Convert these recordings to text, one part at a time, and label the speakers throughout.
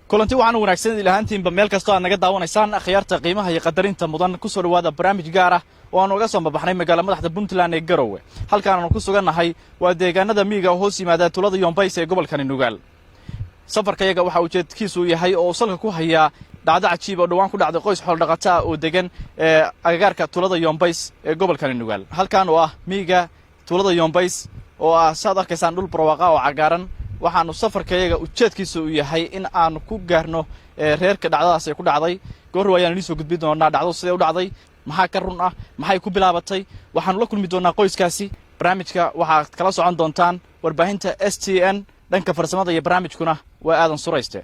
Speaker 1: kulanti waxaan wanaagsan ilahantiinba meel kasta aad naga daawanaysaan akhyaarta qiimaha iyo qadarinta mudan ku soo dhawaada barnaamij gaar ah oo aan uga soo baxnay magaalada madaxda Puntland ee Garowe halkaan aan ku sugannahay waa deegaanada miyiga oo hoos yimaada tulada Yombays ee gobolka Nugaal safarkayaga waxa uu jeedkiisu yahay oo salka ku haya dhacdo cajiib oo dhawaan ku dhacday qoys xoolo dhaqato ah oo degan agagaarka tulada Yombays ee gobolka Nugaal halkaan oo ah miyiga tulada Yombays oo ah saad arkaysaan dhul barwaaqo oo cagaaran waxaanu safarkayaga ujeedkiisu u yahay in aan ku gaarno reerka dhacdadaas ay ku dhacday goor waayaan idin soo gudbin doonaa dhacdo sidee u dhacday maxaa ka run ah maxay ku bilaabatay waxaanu la kulmi doonaa qoyskaasi barnaamijka waxaad kala socon doontaan warbaahinta STN dhanka farsamada iyo barnaamijkuna waa aadan surayste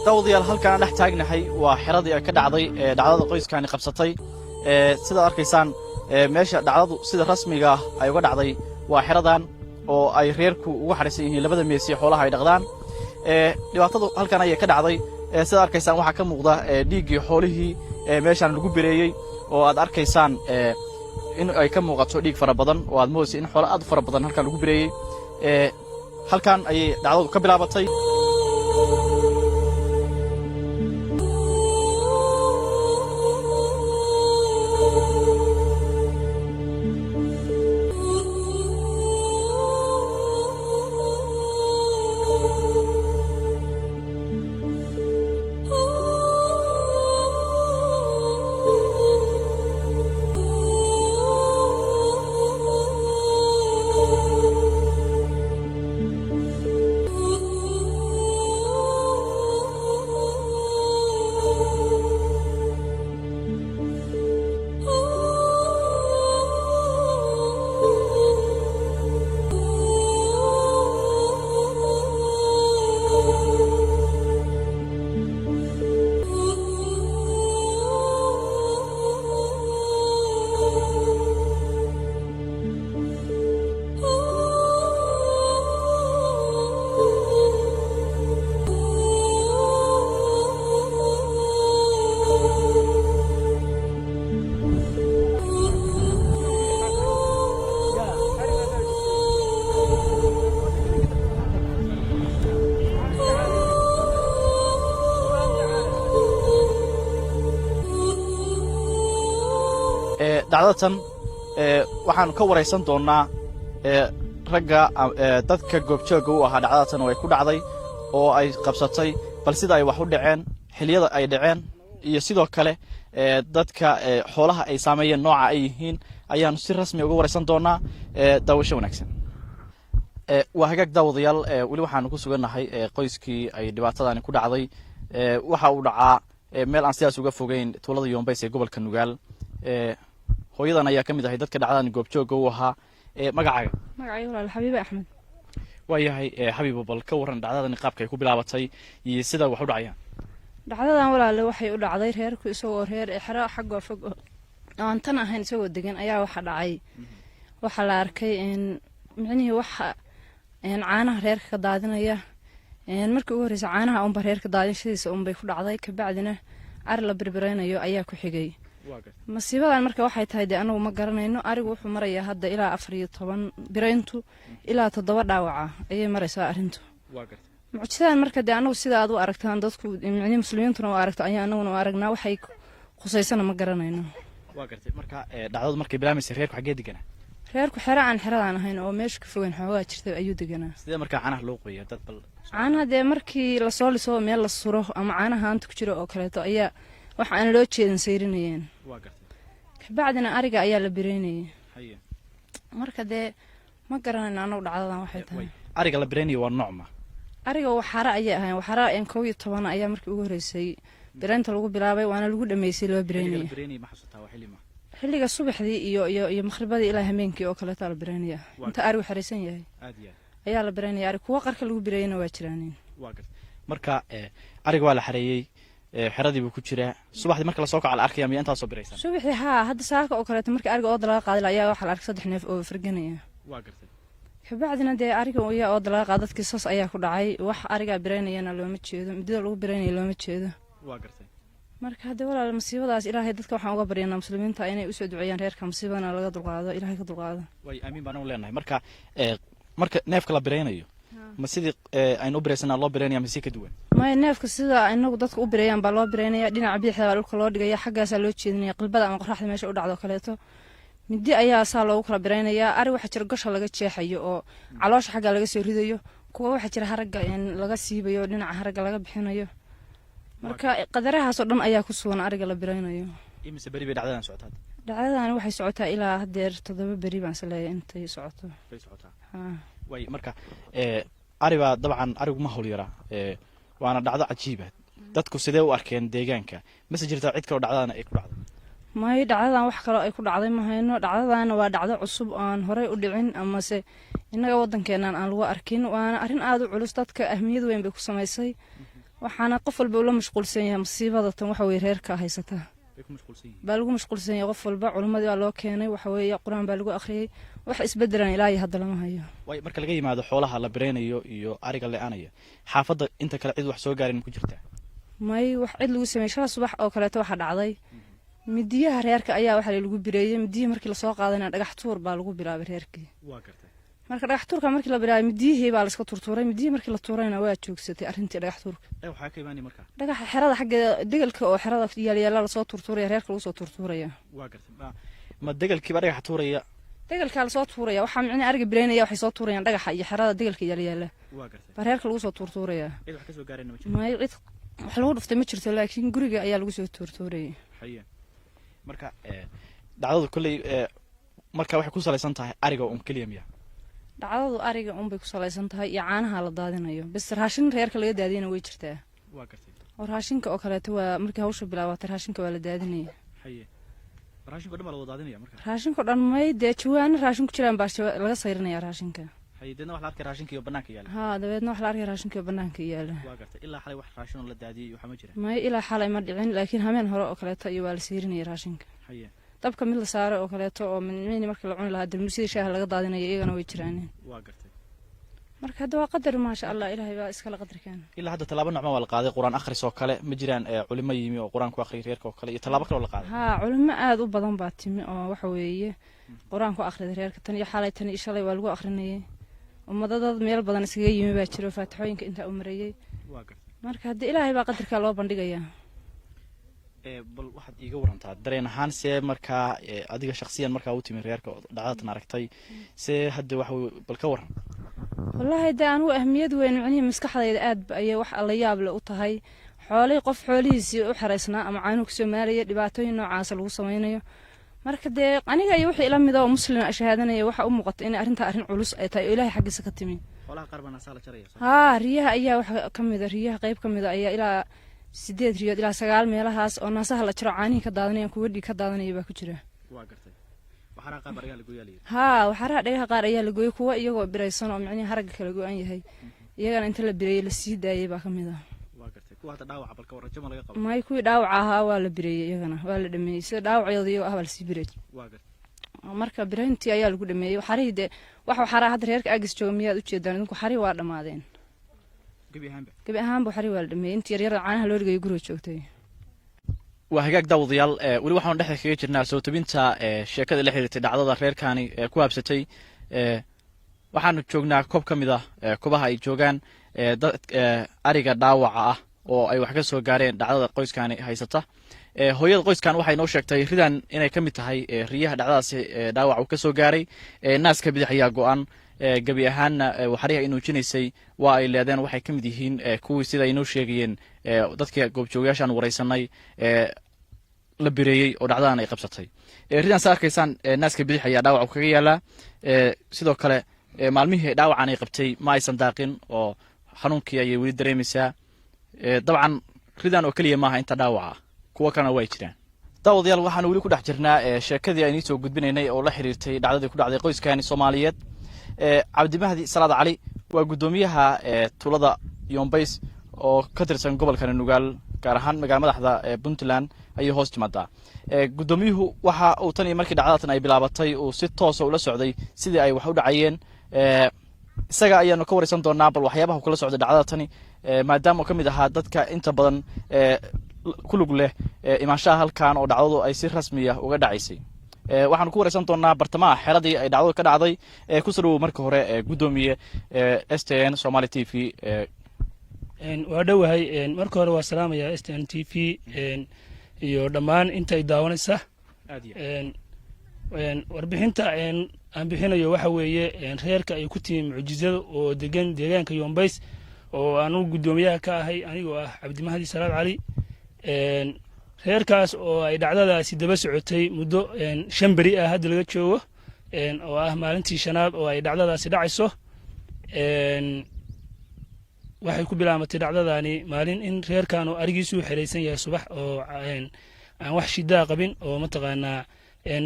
Speaker 1: dawdiyaal halkaan dhex taagnahay waa xiradii ay ka dhacday dhacdada qoyskani qabsatay sida arkaysaan meesha dhacdadu sida rasmiga ah ay uga dhacday waa xiradan oo ay reerku ugu xariisan yihiin labada meesii xoolaha ay dhaqdaan dhibaatadu halkaan ay ka dhacday sida arkaysaan waxa ka muuqda dhiigii xoolihii meeshan lagu bireeyay oo aad arkaysaan in ay ka muuqato dhiig fara badan oo aad moosay in xoolo aad fara badan halkaan lagu bireeyay halkaan ay dhacdadu ka bilaabatay dhacdatan waxaanu ka wareysan doonaa ragga dadka goobjooga u ahaa dhacdatan oo ay ku dhacday oo ay qabsatay bal sida ay wax u dhaceen xiliyada ay dhaceen iyo sidoo kale dadka xoolaha ay saameeyeen nooca ay yihiin ayaanu si rasmi uga wareysan doonaa daawasho wanaagsan waa hagaag daawadayaal weli waxaanu ku sugannahay qoyskii ay dhibaatadani ku dhacday waxa uu dhacaa meel aan sidaas uga fogeyn tuulada Yombays ee gobolka Nugaal hooyadan ayaa kamid ahay dadka dhacdadan goobjooga u ahaa magacaaga
Speaker 2: walaal Xabiib Axmed
Speaker 1: waayahay Xabiib bal ka waran dhacdadan qaabka ay ku bilaabatay iyo sida wax u dhacayaan
Speaker 2: dhacdadan walaal waxay u dhacday reerku isagoo reer xira xagga fog aan tan ahayn isagoo degan ayaa waxa dhacay waxa la arkay in micnihii waxa caanaha reerka ka daadinaya markii ugu horreysay caanaha uun reerka daadinshadiisa uun bay ku dhacday ka bacdina ar la birbiraynayo ayaa ku xigay masiibadan marka waxay tahay anagu ma garanayno arigu wuxuu marayaa hadda ilaa 14 birayntu ilaa 7 dhaawaca ayay maraysaa arintu mucjisadan marka anagu sida aad u aragtaan dadku muslimiintuna u aragto ayaa anaguna u aragnaa waxay qusaysana ma garanayno
Speaker 1: marka dhacdadu markay bilaamaysay reerku xagee deganaa
Speaker 2: reerku xira aan xiradaan ahayn oo meesha ka fogeyn xoogaa jirtay ayuu deganaa
Speaker 1: sidee marka caanaha loo qoyay dad bal
Speaker 2: caanaha dee markii la soo liso meel la suro ama caanaha aanta ku jiro oo kaleeto ayaa waxa aan loo jeedin sayrinayeen ka bacdina ariga ayaa la bireynayay marka dee ma garanayno anagu dhacdadan waxay tahay
Speaker 1: ariga la bireynayay waa noocma
Speaker 2: ariga waxara ayaa ahayn waxara 12 ayaa markii ugu horeysay bireynta lagu bilaabay waana lagu dhameysay loo bireynayay xilliga subaxdii iyo maqribadii ilaa habeenkii oo kale la biraynaya inta arigu xariisan yahay ayaa la biraynaya ari kuwa qarka lagu birayna waa jiraan
Speaker 1: marka ariga waa la xareeyay xeradii buu ku jiraa subaxdii marka la soo kaco la arkaya miya intaas soo biraysan
Speaker 2: subaxdii hadda saaka oo kale marka ariga oo laga qaaday ayaa waxa la arkay 3 neef oo firganaya kabacdina dee ariga oo laga qaaday dadkii saas ayaa ku dhacay wax ariga biraynayana looma jeedo midda lagu biraynayo looma jeedo marka hadda walaal masiibadaas ilaahay dadka waxaan uga baryaynaa muslimiinta inay u soo duceeyaan reerka masiibadana laga dulqaado ilaahay ka dulqaado
Speaker 1: way aamin baan u leenahay marka neefka la biraynayo ma sidii aynu u biraysanaa loo biraynaya mise ka duwan
Speaker 2: may neefka sida inagu dadka u birayaan baa loo biraynaya dhinaca bidixda baa dhulka loo dhigaya xaggaasaa loo jeedinaya qalbada ama qoraxda meesha u dhacdo kaleeto midi ayaa saa loogu kala biraynayaa ari waxa jira gasha laga jeexayo oo caloosha xagga laga soo ridayo kuwa waxa jira haragga in laga siibayo dhinaca haragga laga bixinayo marka qadarahaas oo dhan ayaa ku sugan ariga la biraynayo
Speaker 1: imise bari bay dhacdadan socotaa
Speaker 2: dhacdadan waxay socotaa ilaa hadeer 7 bari baan isleeyahay intay socoto
Speaker 1: way marka ariba dabcan arigu ma hawl yara waana dhacdo cajiib ah dadku sidee u arkeen deegaanka mise jirta cid kale dhacdadan ay ku dhacday
Speaker 2: may dhacdadan wax kale ay ku dhacday ma hayno dhacdadan waa dhacdo cusub aan horey u dhicin ama se inaga wadankeenan aan lagu arkin waana arin aad u culus dadka ahmiyad weyn bay ku sameysay waxaana qof walba ula mashquulsan yahay masiibada tan waxa weey reerka haysata baa lagu mashquulsan yahay qof walba culimadii baa loo keenay waxa weey quraan baa lagu akhriyay wax isbedelan ilaahay hadda lama hayo
Speaker 1: way marka laga yimaado xoolaha la biraynayo iyo ariga leeanaya xaafada inta kale cid wax soo gaarin ku jirta
Speaker 2: may wax cid lagu sameeyay shala subax oo kale waxa dhacday midiyaha reerka ayaa waxa lagu bireeyay midiyii markii la soo qaadayna dhagax tuur baa lagu bilaabay reerkii marka dhagax tuurka markii la bilaabay midiyihii baa la iska turtuuray midiyii markii la tuurayna waa joogsatay arrintii dhagax tuurka
Speaker 1: waxa ka imaanay marka
Speaker 2: dhagax xerada xagga degalka oo xerada yaal la soo turtuuray reerka lagu soo turtuuraya
Speaker 1: ma degalkii dhagax tuuraya
Speaker 2: degalka la soo tuuraya waxa micna ariga bireynaya waxay soo tuurayaan dhagaxa iyo xerada degalka yaal baa reerka lagu soo turtuuraya
Speaker 1: wax ka soo gaareen ma
Speaker 2: jirto wax lagu dhuftay ma jirto laakiin guriga ayaa lagu soo turtuurayay
Speaker 1: marka dhacdadu kulay marka waxay ku salaysan tahay ariga oo kaliya miya
Speaker 2: dhacdadu ariga bay ku salaysan tahay iyo caanaha la daadinayo bas raashin reerka laga daadiyana way jirtaa oo raashinka oo kale waa markii hawsha bilaabatay raashinka waa la daadinaya
Speaker 1: raashinka dhan la daadinaya marka
Speaker 2: raashinka dhan may dee jawaan raashin ku jiraan baa laga sayrinaya raashinka
Speaker 1: deedna wax la arkay raashinka iyo banaanka yaala
Speaker 2: dabeedna wax la arkay raashinka iyo banaanka yaala
Speaker 1: ilaa xalay wax raashin la daadiyay waxa ma jira
Speaker 2: may ilaa xalay ma dhicin laakiin hameen hore oo kale iyo waa la sayrinaya raashinka dabka mid la saaro oo kale oo min markii la cuni lahaa dalmusida shaaha laga daadinayo iyagana way jiraan marka hadda waa qadar ma sha Allah ilaahay baa iska la qadarkan
Speaker 1: ilaa hadda talaabo nooc ma la qaaday quraan akhris oo kale ma jiraan culimo yimi oo quraan ku akhriyo reerka oo kale iyo talaabo kale oo la qaaday
Speaker 2: culimo aad u badan baa timi oo waxa weeye quraan ku akhriyo reerka tan iyo xalay tan iyo shalay waa lagu akhrinayay ummadada meel badan iskaga yimi baa jiro faatixooyinka inta u marayay marka hadda ilaahay baa qadarka loo bandhigayaa
Speaker 1: bal waxaad iiga warantaa dareen ahaan see markaa adiga shakhsiyan markaa u timi reerka dhacdatan aragtay see hadda waxa bal ka waran
Speaker 2: wallahi daan uu ahmiyad weyn macnaheedu maskaxdayda aad ayay wax alla yaab leh u tahay xoolay qof xoolihiisii u xareysnaa ama caanu ku Soomaaliya dhibaatooyin noocaas lagu sameeyo marka dee aniga iyo wixii ila mid ah muslim ashahaadanaya waxa u muuqata in arrinta arrin culus ay tahay ilaahay xaqiisa ka timi
Speaker 1: xoolaha qarban asaala jaraya
Speaker 2: riyaha ayaa waxa kamid ah riyaha qayb kamid ah ayaa ilaa 8 riyood ilaa 9 meelahaas oo naasaha la jiro caanihi ka daadanayaan kuwa dhig ka daadanaya baa ku jira waxara qaar ayaa la gooyay waxara dhagaha qaar ayaa la gooyay kuwa iyagoo biraysan oo macnaheedu haragga kala go'an yahay iyagana inta la bireeyay la sii daayay baa kamid ah
Speaker 1: kuwa hada dhaawac balka warajama laga qabo
Speaker 2: may kuwa dhaawac ahaa waa la bireeyay iyagana waa la dhameeyay sida dhaawacyadii oo ah la sii bireeyay marka bireyntii ayaa lagu dhameeyay waxariide waxara hadda reerka agis jooga miyaad u jeedaan idinku xari waa dhamaadeen gabi ahaanba xari waa la dhameeyay intii yar caanaha loo dhigay guriga joogtay
Speaker 1: waa hagaag daawadayaal wali waxaan dhexda kaga jirnaa soo tabinta sheekada la xiriirtay dhacdada reerkaani ku habsatay waxaanu joognaa koob kamid ah kubaha ay joogaan dad ariga dhaawaca ah oo ay wax ka soo gaareen dhacdada qoyskaani haysata hooyada qoyskan waxay noo sheegtay ridan inay ka mid tahay riyaha dhacdadaasi dhaawac uu ka soo gaaray naaska bidix ayaa go'an gabi ahaanna waxariha ay nuujinaysay waa ay leedeen waxay ka mid yihiin kuwii sida ay noo sheegayeen dadka goobjoogayaashaan waraysanay la bireeyey oo dhacdadan ay qabsatay ridan saa arkaysaan naaska bidix ayaa dhaawac kaga yaalaa sidoo kale maalmihii dhaawacan ay qabtay ma aysan daaqin oo xanuunkii ayay weli dareemaysaa dabcan ridan oo keliya maaha inta dhaawaca kuwa kalena way jiraan daawadayaal waxaan weli ku dhex jirnaa sheekadii aynu soo gudbinaynay oo la xiriirtay dhacdadii ku dhacday qoyskani Soomaaliyeed Cabdi Mahdi Salaad Cali waa gudoomiyaha tulada Yombays oo ka tirsan gobolka Nugaal gaar ahaan magaalada madaxda Puntland ayuu hoos timaadaa gudoomiyuhu waxa uu tan iyo markii dhacdadan ay bilaabatay uu si toos ah ula socday sidii ay wax u dhacayeen isaga ayaanu ka wareysan doonaa bal waxyaabaha kala socday dhacdadan maadaama kamid ahaa dadka inta badan ku lug leh imaanshaha halkan oo dhacdadu ay si rasmi ah uga dhacaysay waxaan ku wareysan doonaa bartamaha xeradii ay dhacdadu ka dhacday ku soo dhawow marka hore gudoomiye STN Somali TV
Speaker 3: waa dhawahay marka hore waa salaamaya STN TV iyo dhammaan intay daawanaysa warbixinta aan bixinayo waxa weeye reerka ay ku timi mucjizada oo deegaanka Yombays oo aanu gudoomiyaha ka ahay anigoo ah Cabdi Mahdi Salaad Cali reerkaas oo ay dhacdadaasi daba socotay muddo 5 bari ah hadda laga joogo oo ah maalintii shanaad oo ay dhacdadaasi dhacayso waxay ku bilaabatay dhacdadani maalin in reerkan oo arigiisu xireysan yahay subax oo aan wax shidaa qabin oo mataqaanaa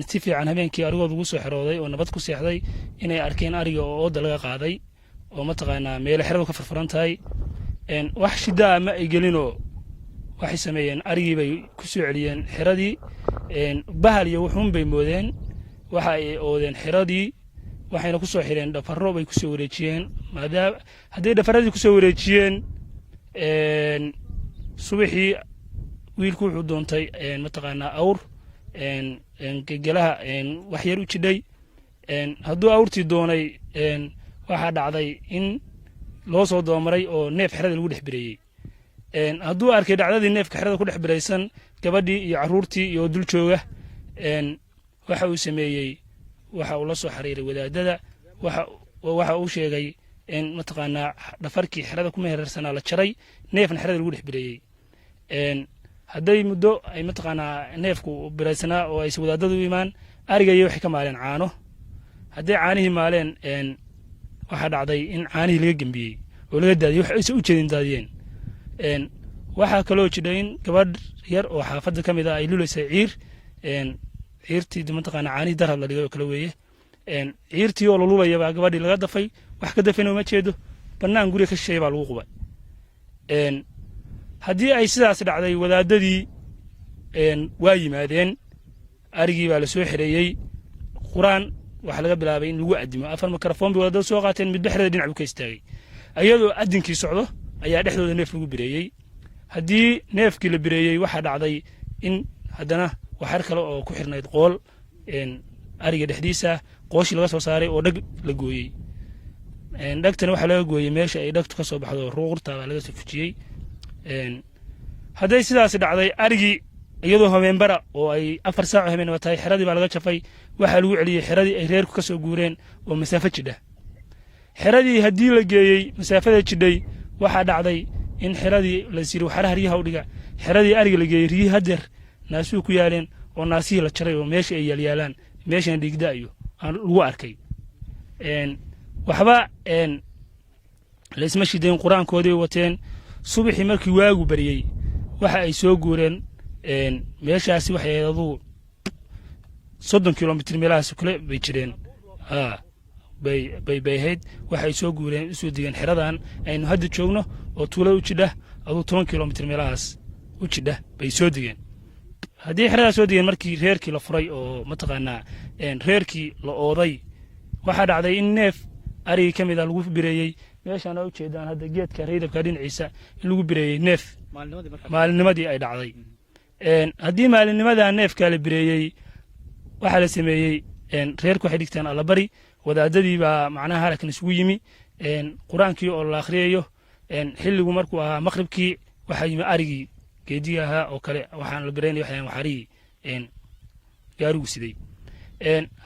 Speaker 3: si fiican habeenkii arigooda ugu soo xirooday oo nabad ku seexday inay arkeen ariga oo ooda laga qaaday oo mataqaanaa meel xiradu ka furfuran tahay wax shidaa ma ay gelinoo waxay sameeyeen arigii bay ku soo celiyeen xiradii bahal iyo wuxuun bay moodeen waxa ay oodeen xiradii waxayna ku soo xireen dhafarro bay ku soo wareejiyeen maadaama hadday dhafaradii ku soo wareejiyeen subaxii wiilku wuxuu doontay mataqaanaa awr gegelaha wax yar u jidhay hadduu awrtii doonay waxaa dhacday in loo soo doomaray oo neef xerada lagu dhex bireeyey hadduu arkay dhacdadii neefka xerada ku dhex biraysan gabadhii iyo carruurtii iyo dul jooga waxa uu sameeyey waxa uu la soo xiriiray wadaadada waxa uu sheegay in mataqaanaa dhafarkii xerada kuma heerarsanaa la jaray neefna xerada lagu dhex bireeyey hadday muddo ay mataqaanaa neefku biraysanaa oo aysa wadaadadu u imaan arigaya waxay ka maaleen caano hadday caanihii maaleen waxaa dhacday in caanihii laga gembiyey oo laga daadiyey wax aysa u jeedin daadiyeen waxaa kaloo jidhay in gabadh yar oo xaafadda ka mid ah ay lulaysay ciirtii mataqaanaa caanihii darhad la dhigay oo kale weeye ciirtii oo la lulaya baa gabadhii laga dafay wax ka dafayna uma jeedo bannaan guriga ka shisheeye baa lagu qubay haddii ay sidaas dhacday wadaadadii waa yimaadeen arigii baa la soo xereeyey quraan waxa laga bilaabay in lagu adimo 4 mikrofon bay wadaadadu soo qaateen mid dhexdeeda dhinac ka istaagay ayadoo adinkii socdo ayaa dhexdooda neef lagu bireeyey haddii neefkii la bireeyey waxaa dhacday in haddana waxar kale oo ku xirnayd qool ariga dhexdiisa qooshii laga soo saaray oo dhag la gooyey dhagtana waxaa laga gooyey meesha ay dhagtu ka soo baxdo ruuqurta baa laga soo fujiyey hadday sidaas dhacday arigii iyadoo habeenbara oo ay 4 saac habeenaba tahay xiradii baa laga jafay waxaa lagu celiyey xiradii ay reerku ka soo guureen oo masaafo jidha xiradii haddii la geeyey masaafada jidhay waxaa dhacday in xiradii la siri waxaraha riyaha u dhiga xiradii ariga la geeyey riyi hadeer naasuu ku yaaleen oo naasihii la jaray oo meesha ay yaalyaalaan meeshana dhigda iyo lagu arkay waxba laysma shidayn qur-aankoodii wateen subaxii markii waagu bariyey waxa ay soo guureen meeshaasi waxay aduu 30 kilomitir meelahaas kale bay jireen bay ahayd waxay soo guureen usoo digeen xeradan aynu hadda joogno oo tuulo u jidha aduu 10 kilomitir meelahaas u jidha bay soo digeen haddii xeradaas soo digeen markii reerkii la furay oo mataqaanaa reerkii la ooday waxaa dhacday in neef arigii ka mid ah lagu bireeyey meeshaan u jeedaan hadda geedka reydabka dhinaciisa in lagu bireeyey neef maalinimadii ay dhacday haddii maalinimada neefka la bireeyey waxaa la sameeyey reerku waxay dhigtaan allabari wadaadadii baa macnaha halkan isugu yimi qur-aankii oo la akhriyayo xilligu markuu ahaa maqribkii waxaa yimi arigii geediga ahaa oo kale waxaan la bireynay waxaan waxarigii gaarigu siday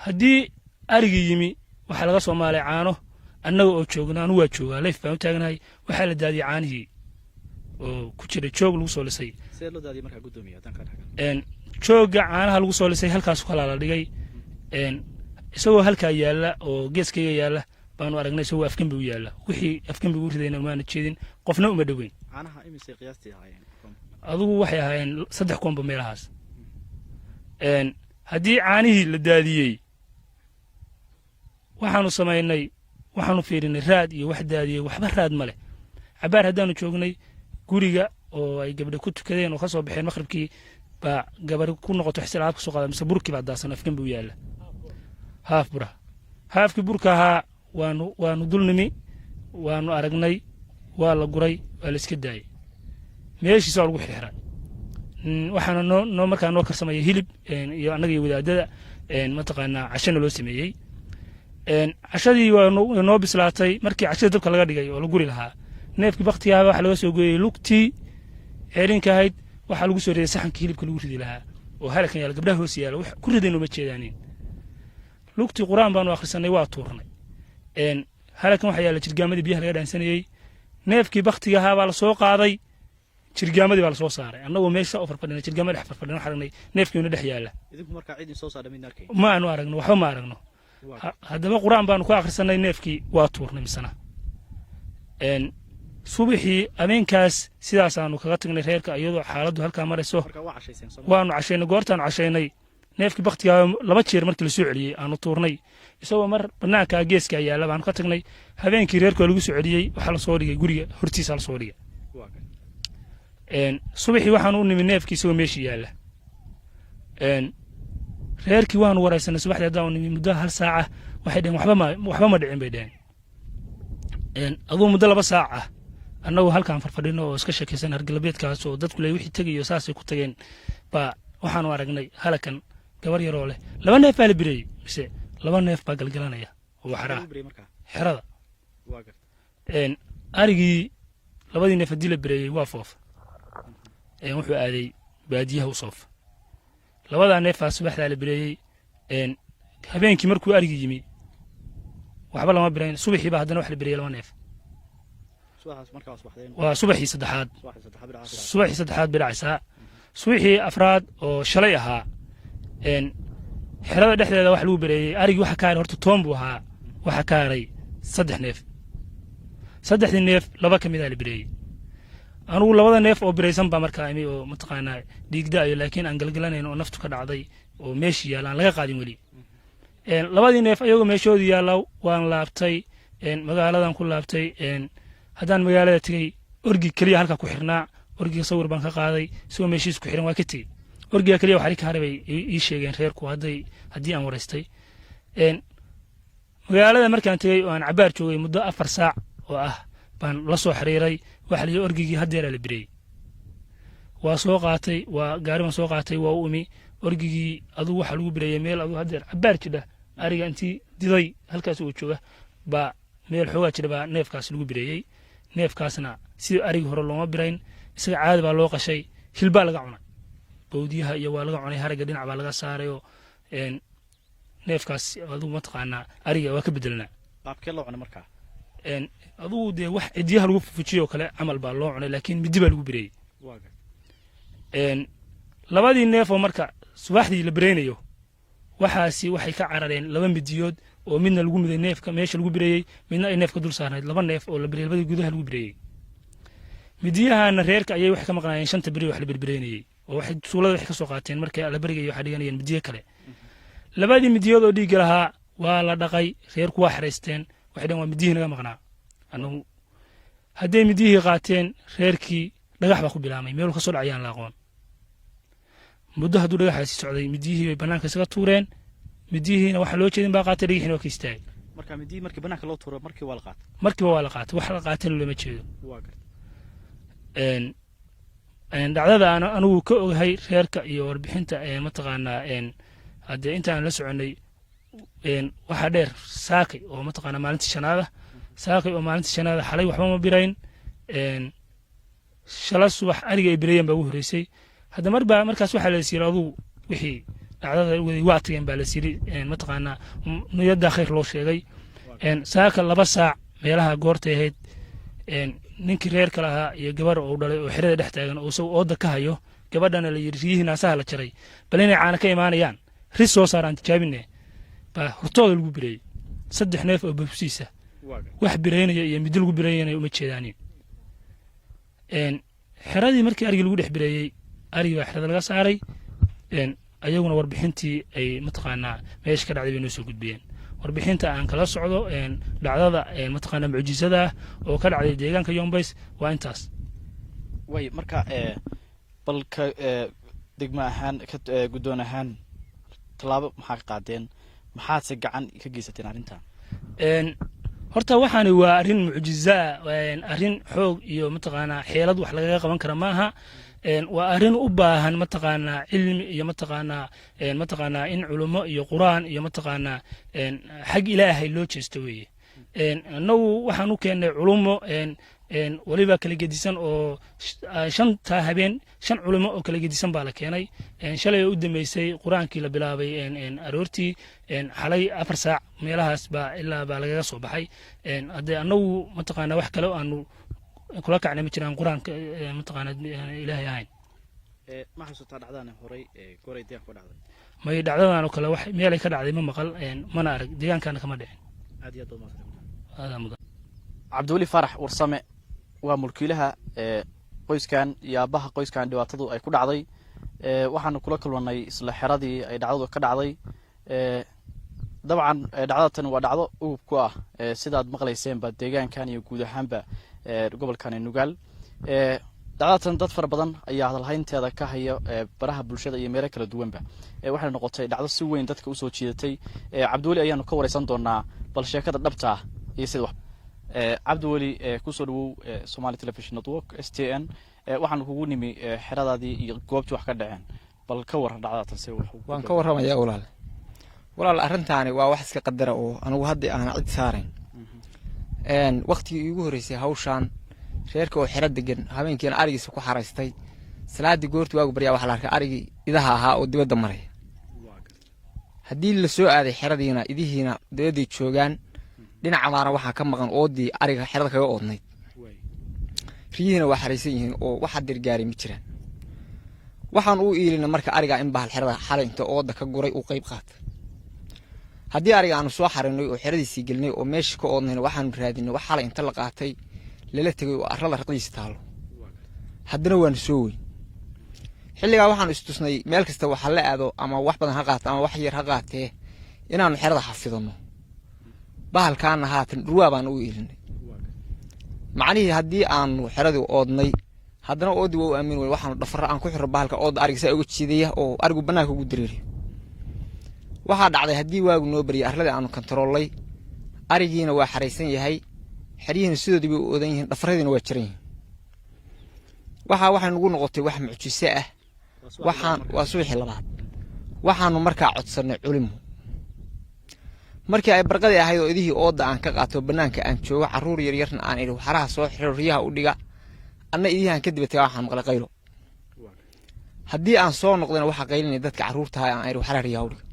Speaker 3: haddii arigii yimi waxaa laga soo maalay caano annaga oo joogna anu waa joogaa leef baan u taagnahay waxaa la daadiyey caanihii oo ku jiray joog lagu soo lisay joogga caanaha lagu soo lisay halkaas kalaa la dhigay isagoo halkaa yaalla oo geeskayga yaalla baanu aragnay isagoo afkambi u yaalla wixii afkambi u ridayna maana jeedin qofna uma dhoweyn adugu waxay ahaayeen 3 koomba meelahaas haddii caanihii la daadiyey waxaanu samaynay waxaanu fiirinay raad iyo wax daadiyey waxba raad ma leh cabaar haddaanu joognay guriga oo ay gabdha ku tukadeen oo ka soo baxeen maqribkii baa gabadhi ku noqoto xisir alaab ka soo qaada mise burkii baa daasan afkan buu yaalla haaf bura haafkii burka ahaa waanu dulnimi waanu aragnay waa la guray waa la iska daayey meeshiisa waa lagu xirxiray waxaana noo markaa noo karsamaya hilib iyo annaga iyo wadaadada mataqaanaa cashana loo sameeyey cashadii waa noo bislaatay markii cashada dabka laga dhigay oo la guri lahaa neefkii baktigaaba waxa laga soo gooyey lugtii ceerinka ahayd waxaa lagu soo riday saxankii hilibka lagu ridi lahaa oo halakan yaala gabdhaha hoos yaala wax ku ridayno ma jeedaanin lugtii quraan baanu akhrisanay waa tuurnay halakan waxaa yaala jirgaamadii biyaha laga dhaansanayey neefkii baktiga ahaa baa la soo qaaday jirgaamadii baa la soo saaray annagoo meesha u farfadhinay jirgaamada dhex farfadhin waxaan aragnay neefkiina dhex yaala ma aanu aragno waxba ma aragno haddaba quraan baanu ku akhrisanay neefkii waa tuurnay misana subaxii habeenkaas sidaasaanu kaga tagnay reerka iyadoo xaaladdu halkaa marayso waanu cashaynay goortaanu cashaynay neefkii baktigaa 2 jeer markii la soo celiyey aanu tuurnay isagoo mar bannaanka geeska yaalla baanu ka tagnay habeenkii reerka lagu soo celiyey waxaa la soo dhigay guriga hortiisa la soo dhigay subaxii waxaanu u nimi neefkii isagoo meeshii yaalla reerkii waanu waraysanay subaxdii haddaan nimi muddo 1 saaca waxay dhaheen waxba ma dhicin bay dhaheen aduu muddo 2 saac ah annagoo halkaan farfadhino oo iska sheekaysan hargalabeedkaas oo dadku le wixii tegayo saasay ku tageen baa waxaanu aragnay halakan gabar yaroo leh 2 neef baa la bireeyey mise 2 neef baa galgalanaya oo xaraa xerada arigii 2 neef haddii la bireeyey waa foof wuxuu aaday baadiyaha u soof 2 neefaa subaxdaa la bireeyey habeenkii markuu arigii yimi waxba lama birayn subaxii baa haddana wax la bireeyey 2 neef waa subaxii saddexaad bidhacaysaa subaxii afraad oo shalay ahaa xerada dhexdeeda wax lagu bireeyey arigii waxa ka haray horta toon buu ahaa waxa ka haray 3 neef 3 neef 2 ka mid ah la bireeyey anugu 2 neef oo biraysan baa markaa imi oo mataqaanaa dhiigdaayo laakiin aan galgalanayn oo naftu ka dhacday oo meeshii yaalla aan laga qaadin weli 2 neef ayagoo meeshoodii yaalla waan laabtay magaaladan ku laabtay haddaan magaalada tegey orgi keliya halka ku xirnaa orgiga sawir baan ka qaaday isagoo meeshiis ku xiran waa ka tegey orgiga keliya waxaa ka haray bay ii sheegeen reerku haddii aan waraystay magaalada markaan tegey oo aan cabaar joogay muddo 4 saac oo ah baan la soo xiriiray waxa la yidhi orgigii haddeeraa la bireeyey waa soo qaatay waa gaari baan soo qaatay waa u imi orgigii aduu waxa lagu bireeyey meel aduu haddeer cabaar jidha ariga intii diday halkaas uu jooga baa meel xoogaa jira baa neefkaas lagu bireeyey neefkaasna sidii arigii hore looma birayn isaga caadi baa loo qashay hilbaa laga cunay bawdiyaha iyo waa laga cunay haragga dhinac baa laga saarayoo neefkaas aduu mataqaanaa ariga waa ka bedelnaa
Speaker 1: qaabkee loo cunay markaa
Speaker 3: aduu dee wax cidiyaha lagu fufujiyo kale camal baa loo cunay laakiin midi baa lagu bireeyey 2 neef oo marka subaxdii la bireynayo waxaasi waxay ka carareen 2 midiyood oo midna lagu miday neefka meesha lagu bireeyey midna ay neefka dul saarnayd 2 neef oo la bireeyey labadii gudaha lagu bireeyey midiyahana reerka ayay wax ka maqnaayeen 5 biri wax la birbireynayay oo waxay suulada wax ka soo qaateen markay la barigayo waxa dhiganayeen midiyo kale 2 midiyood oo dhiig lahaa waa la dhaqay reerku waa xareysteen waxay dhan waa midiyihii naga maqnaa anagu hadday midiyihii qaateen reerkii dhagax baa ku bilaamay meel ka soo dhacayaan la aqoon muddo hadduu dhagaxaasi socday midiyihii bay bannaanka isaga tuureen midiyihiina waxa loo jeedin baa qaatay dhagaxiina waa ka istaagay
Speaker 1: marka midiyii markii bannaanka loo tuuro markii waa la qaatay
Speaker 3: markiiba waa la qaatay wax la qaatayna looma jeedo dhacdada aan anigu ka ogahay reerka iyo warbixinta mataqaanaa haddee intaan la soconay waxaa dheer saakay oo mataqaanaa maalintii shanaada saakay oo maalintii shanaada xalay waxba ma birayn shala subax ariga ay birayeen baa ugu horreysay hadda markaas waxaa la yiri aduu wixii dhacdada waday waa tageen baa la yiri mataqaanaa niyada khayr loo sheegay saaka 2 saac meelaha goortay ahayd ninkii reerka lahaa iyo gabar oo dhalay oo xirada dhex taagan oo soo ooda ka hayo gabadhana la yiri riyihiina saha la jaray bal inay caana ka imaanayaan ris soo saaraan tijaabinay baa hortooda lagu bireeyey 3 neef oo babsiisa wax bireynaya iyo mid lagu bireeyay uma jeedaanin xiradii markii ariga lagu dhex bireeyey ariga xirada laga saaray ayaguna warbixintii ay mataqaanaa meesha ka dhacday bay noo soo gudbiyeen warbixinta aan kala socdo dhacdada mataqaanaa mucjisada oo ka dhacday deegaanka Yombays waa intaas
Speaker 1: way marka balka degma ahaan guddoon ahaan talaabo maxaa qaadeen maxaad si gacan ka geysateen arrintan
Speaker 3: horta waxaani waa arrin mucjiza arrin xoog iyo mataqaanaa xeelad wax laga qaban kara maaha waa arrin u baahan mataqaanaa cilmi iyo mataqaanaa in culimo iyo quraan iyo mataqaanaa xag ilaahay loo jeesto weeye annagu waxaan u keennay culimo waliba kala gedisan oo shanta habeen 5 culimo oo kala gedisan baa la keenay shalay u dambeysay quraankii la bilaabay aroortii xalay 4 saac meelahaas baa ilaa baa laga soo baxay hadda annagu mataqaanaa wax kale aanu kula kacnay ma jiraan quraanka mataqaanaa ilaahay ahayn
Speaker 1: ma xasuusta dhacdaan horay goray deegaan ku dhacday
Speaker 3: may dhacdadan oo kale wax meel ay ka dhacday ma maqal mana arag deegaankana kama dhicin
Speaker 1: aad iyo aad
Speaker 3: hada mudan
Speaker 1: Cabdiwali Farax Warsame waa mulkiilaha qoyskan iyo aabaha qoyskan dhibaatadu ay ku dhacday waxaanu kula kulmanay isla xeradii ay dhacdadu ka dhacday dabcan dhacdatan waa dhacdo uub ku ah sidaad maqlayseen ba deegaankan iyo guud ahaanba gobolkan Nugaal dhacdatan dad fara badan ayaa hadalhaynteeda ka haya baraha bulshada iyo meelo kala duwanba waxay noqotay dhacdo si weyn dadka u soo jiidatay Cabdiwali ayaanu ka wareysan doonaa bal sheekada dhabta ah iyo sida wax Cabdiwali ku soo dhawow Somali Television Network STN waxaan kugu nimi xeradaadii iyo goobtii wax ka dhaceen bal ka war dhacdatan si wax
Speaker 4: waan ka warramayaa walaal arrintaani waa wax iska qadara oo anigu hadda aan cid saarayn waqtigii ugu horeysay hawshan reerka oo xerad degan habeenkiina arigiisa ku xaraystay salaadii goortii waagu baryaa waxa la arkay arigii idaha ahaa oo dibadda maray haddii la soo aaday xeradiina idihiina dibadday joogaan dhinaca maana waxaa ka maqan oodii ariga xerada kaga oodnayd riyihiina waa xaraysan yihiin oo waxa dirgaari ma jiraan waxaan u iilina marka ariga in bahal xerada xalay inta ooda ka guray uu qayb qaatay haddii ariga aanu soo xaraynay oo xeradiisii gelnay oo meeshii ka oodnayna waxaanu raadinay wax xalay inta la qaatay lala tegay oo arrada raqdiisa taalo haddana waanu soo weyn xilligaa waxaanu istusnay meel kasta waxa la aado ama wax badan ha qaato ama wax yar ha qaatee inaanu xerada xafidano bahalkaana haatan ruwaa baan u iilinay macnihii haddii aanu xeradii oodnay haddana oodii waa u aamin wey waxaanu dhafara aan ku xiro bahalka ooda ariga saa uga jiidaya oo arigu bannaanka ugu dareeriyo waxaa dhacday haddii waagu noo bariyay arladii aanu kantaroolay arigiina waa xaraysan yahay xeryihiina sidoodii bay u oodan yihiin dhafaradiina waa jiran yihiin waxay nagu noqotay wax mucjiso ah waa subaxii labaad waxaanu markaa codsannay culimo markii ay barqadii ahayd oo idihii ooda aan ka qaato bannaanka aan joogo carruur yaryarna aan idhi waxaraha soo xiro riyaha u dhiga anna idihii aan ka dibatay waxaan maqlay qaylo haddii aan soo noqdayna waxaa qaylinaya dadka carruurtaha aan idhi waxaraha riyaha u dhiga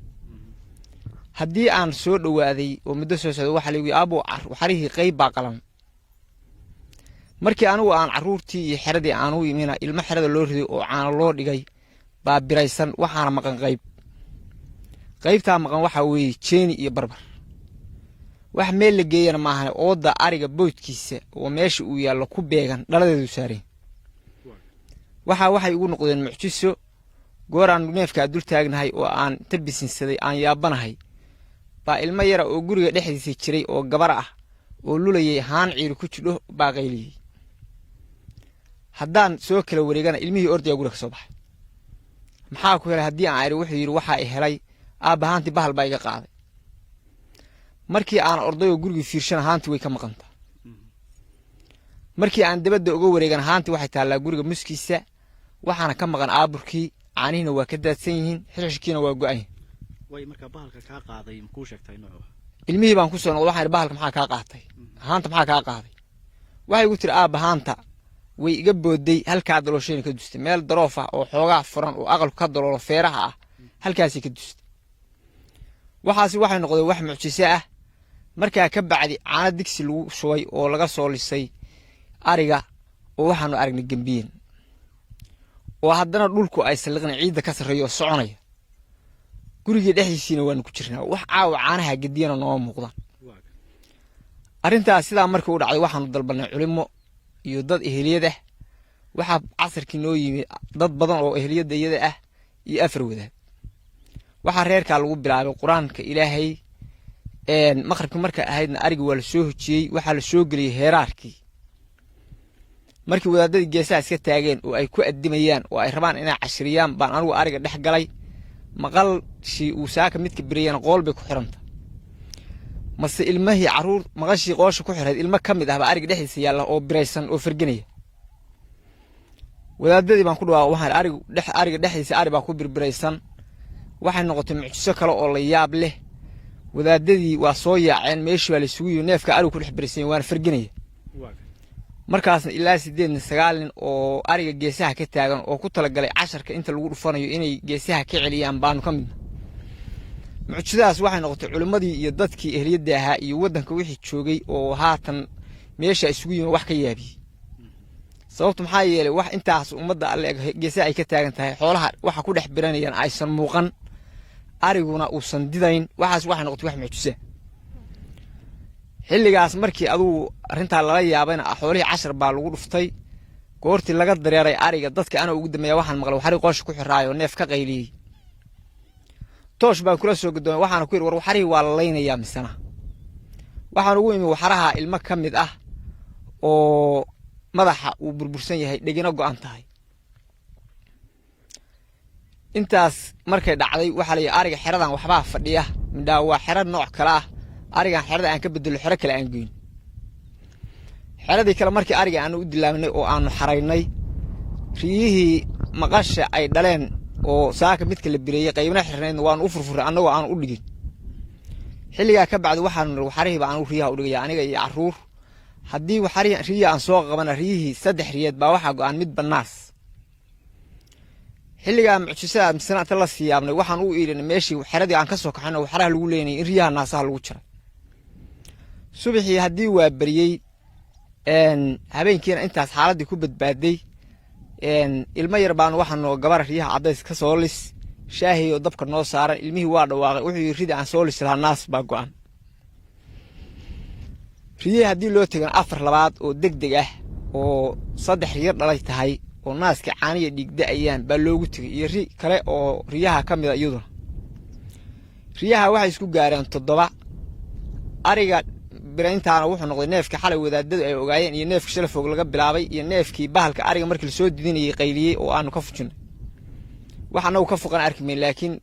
Speaker 4: haddii aan soo dhowaaday oo muddo soo socday waxaa la yidhi aabo waxarihii qayb baa qalan markii anigu aan carruurtii iyo xeradii aan u yimina ilmo xerada loo riday oo caano loo dhigay baa biraysan waxaana maqan qaybtaa maqan waxaa weeye jeeni iyo barbar wax meel la geeyana maahan ooda ariga boodkiisa oo meesha uu yaallo ku beegan dhaladeedu saareen waxay ugu noqdeen mucjiso goor aan neefkaa dul taagnahay oo aan tabisinsaday aan yaabanahay baa ilmo yara oo guriga dhexdiisa jiray oo gabar ah oo lulayay haan ciiri ku jidho baa qayliyey haddaan soo kala wareegana ilmihii ordaya guriga ka soo baxay maxaa ku helay haddii aan idhi wuxuu yidhi waxaa i helay aabbahaantii bahal baa iga qaaday markii aan ordayoo gurigii fiirshana haantii way ka maqantaa markii aan dabadda uga wareegana haantii waxay taallaa guriga muskiisa waxaana ka maqan aaburkii caanihiina waa ka daadsan yihiin xishkiina waa go'an yihiin
Speaker 1: way marka bahalka ka qaaday ma ku sheegtay nooc
Speaker 4: ilmihii baan ku soo noqday waxaan bahalka maxaa kaa qaatay haanta maxaa kaa qaaday waxay igu tiri aabbahaanta way iga booday halkaa daloosheena ka dustay meel daroof ah oo xoogaa furan oo aqalku ka daloolo feeraha ah halkaasii ka dustay waxaasi waxay noqday wax mucjiso ah markaa ka bacdi caano digsi lagu shubay oo laga soo lisay ariga oo waxaanu aragnay gembiyen oo haddana dhulku ay salliqna ciidda ka sarreeyo oo soconaya gurigii dhexdiisiina waanu ku jirnaa wax caawa caanaha gediyana nooma muuqdaan arrintaas sidaa markii u dhacday waxaanu dalbanay culimo iyo dad eheliyad ah waxaa casarkii noo yimi dad badan oo eheliyadda iyada ah iyo 4 wadaad waxaa reerkaa lagu bilaabay qur-aanka ilaahay maqribka marka ahaydna arigi waa la soo hojiyey waxaa la soo geliyey heeraarkii markii wadaadadii geesaha iska taageen oo ay ku addimayaan oo ay rabaan inay cashriyaan baan anigu ariga dhex galay maqalshii uu saaka midka birayana qool bay ku xiranta mase ilmahii caruur maqashii qoosha ku xirayd ilmo ka mid ah baa ariga dhexdiisa yaalla oo biraysan oo firginaya wadaadadii baan ku dhawaaqay waxaan ariga dhexdiisa ari baa ku birbiraysan waxay noqotay mucjiso kale oo la yaab leh wadaadadii waa soo yaaceen meeshii baa la isugu yimi neefka arigu ku dhex biraysan waana firginaya markaasna ilaa 8 9 nin oo ariga geesaha ka taagan oo ku talagalay casharka inta lagu dhufanayo inay geesaha ka celiyaan baanu ka mid mucjisadaas waxay noqotay culimadii iyo dadkii ehliyada ahaa iyo wadanka wixii joogay oo haatan meesha isugu yimi wax ka yaabiyay sababtu maxaa yeelay wax intaas ummadda alle geesaha ay ka taagan tahay xoolaha waxa ku dhex biranayaan aysan muuqan ariguna uusan didayn waxaas waxay noqotay wax mucjisa xilligaas markii aduu arinta lala yaabayna xoolihii cashar baa lagu dhuftay goortii laga dareeray ariga dadka ana ugu dameeya waxaan maqlay waxari qoosh ku xiraayo neef ka qayliyay toosh baan kula soo guddoomay waxaan ku yiri war waxari waa la leeynayaa misana waxaan ugu imi waxaraha ilmo ka mid ah oo madaxa uu burbursan yahay dhigina go'an tahay intaas markay dhacday waxa la yiri ariga xiradan waxba fadhiya midhaa waa xirad nooc kala ah arigan xirada aan ka bedelo xiro kale aan goyn xeradii kale markii ariga aan u dilaaminay oo aanu xaraynay riyihii maqasha ay dhaleen oo saaka midka la bireeyay qaybna xirnayn waan u furfuray anagoo aan u dhigin xilliga ka bacdi waxaan waxarihi baan u riyaha u dhigay aniga iyo caruur haddii riya aan soo qabana riyihii 3 riyeed baa waxa go'an mid banaas xilliga mucjisada misnaanta la siyaabnay waxaan u iirinay meeshii xeradii aan ka soo kaxayna waxaraha lagu leenay in riyaha naasaha lagu jiray subaxii haddii waa bariyey habeenkiina intaas xaaladii ku badbaaday ilmo yar baan waxaan noo gabar riyaha cadays ka soo lis shaahi oo dabka noo saaran ilmihii waa dhawaaqay wuxuu yiri rida aan soo lis lahaa naas baa go'an riyaha haddii loo tagan 4 labaad oo degdeg ah oo 3 riyo dhalay tahay oo naaska caaniya dhigda ayaan baa loogu tagay iyo ri kale oo riyaha ka mid ah iyaduna riyaha waxay isku gaareen 7 ariga birayntaana wuxuu noqday neefka xalay wadaadadu ay ogaayeen iyo neefka shalay foog laga bilaabay iyo neefkii bahalka ariga markii la soo didinayay qayliyay oo aanu ka fujinay waxaana uu ka fuqan arkimay laakiin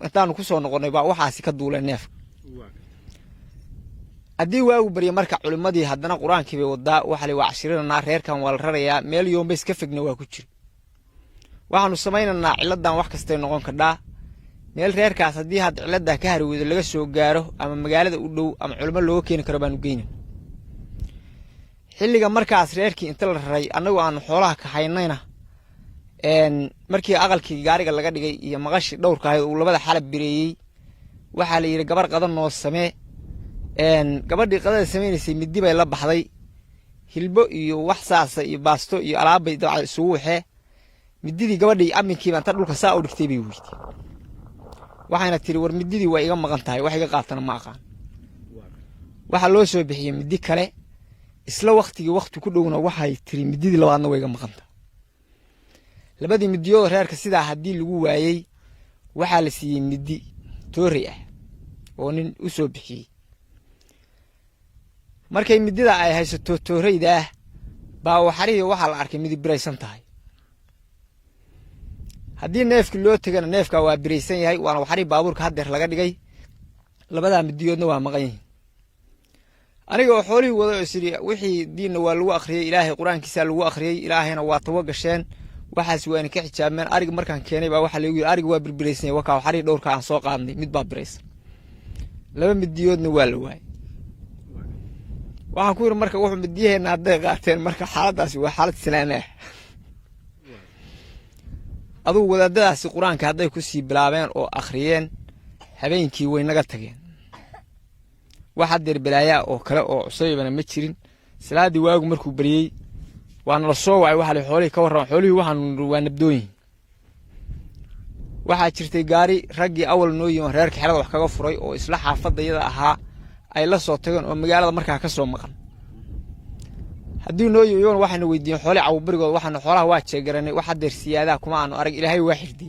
Speaker 4: intaanu ku soo noqonay baa waxaasi ka duulay neef haddii waagu bariya marka culimadii haddana qur-aankii bay wadaa waxa la wacshirina reerkan waa la rarayaa meel yoomba iska figna waa ku jira waxaanu samaynaynaa ciladan wax kasta noqon kadhaa meel reerkaas haddii had cilada ka harweydo laga soo gaaro ama magaalada u dhow ama culimo loo keeni karo baanu geynaa xilliga markaas reerkii inta la raray anagoo aan xoolaha ka haynayna markii aqalkii gaariga laga dhigay iyo maqashi dhowrka ahayd uu labada xalab bireeyay waxaa la yiri gabar qadan noo samee gabadhii qadada sameeynaysa midi bay la baxday hilbo iyo wax saasa iyo baasto iyo alaabay dacay isugu waxee mididii gabadhii aminkii baan ta dhulka saa u dhigtay bay weydiisay waxayna tiri war mididii way iga maqan tahay wax iga qaatana ma aqaan waxa loo soo bixiyay midi kale isla waqti ku dhowna waxay tiri mididii labaadna way iga maqan tahay labadii midiyood reerka sidaa haddii lagu waayay waxaa la siiyey midi toori ah oo nin u soo bixiyey markay midida ay haysato tooreyda ah baa waxariyo waxa la arkay midi biraysan tahay haddii neefki loo tagana neefka waa biraysan yahay waana waxari baabuurka hadeer laga dhigay labada midiyoodna waa maqan yihiin aniga oo xoolihii wada isiri wixii diinna waa lagu akhriyay ilaahay quraankiisa lagu akhriyay ilaahayna waa tawo gasheen waxaas waan ka xijaabeen ariga markaan keenay baa waxa la yiri ariga waa birbiraysan yahay waxa waxari dhowrka aan soo qaadnay mid baa biraysan laba midiyoodna waa la waayay waxaan ku yiri marka wuxuu midiyeena haday qaateen marka xaaladaasi waa xaalad salaanah aduu wadaadadaasi quraanka haday ku sii bilaabeen oo akhriyeen habeenkii way naga tageen waxa dirbilaaya oo kale oo cusaybana ma jirin salaadii waagu markuu bariyay waana la soo waay waxa la xoolay ka waran xoolihii waxaan waa nabdooyin waxa jirtay gaari ragii awal noo yimid reerka xirada wax kaga furay oo isla xaafadayada ahaa ay la soo tageen oo magaalada markaa ka soo maqan haddii noo yimid waxaana weydiin xoolay caw barigood waxaana xoolaha waa jeegaranay waxa deer siyaada kuma aanu arag ilaahay waa xirdi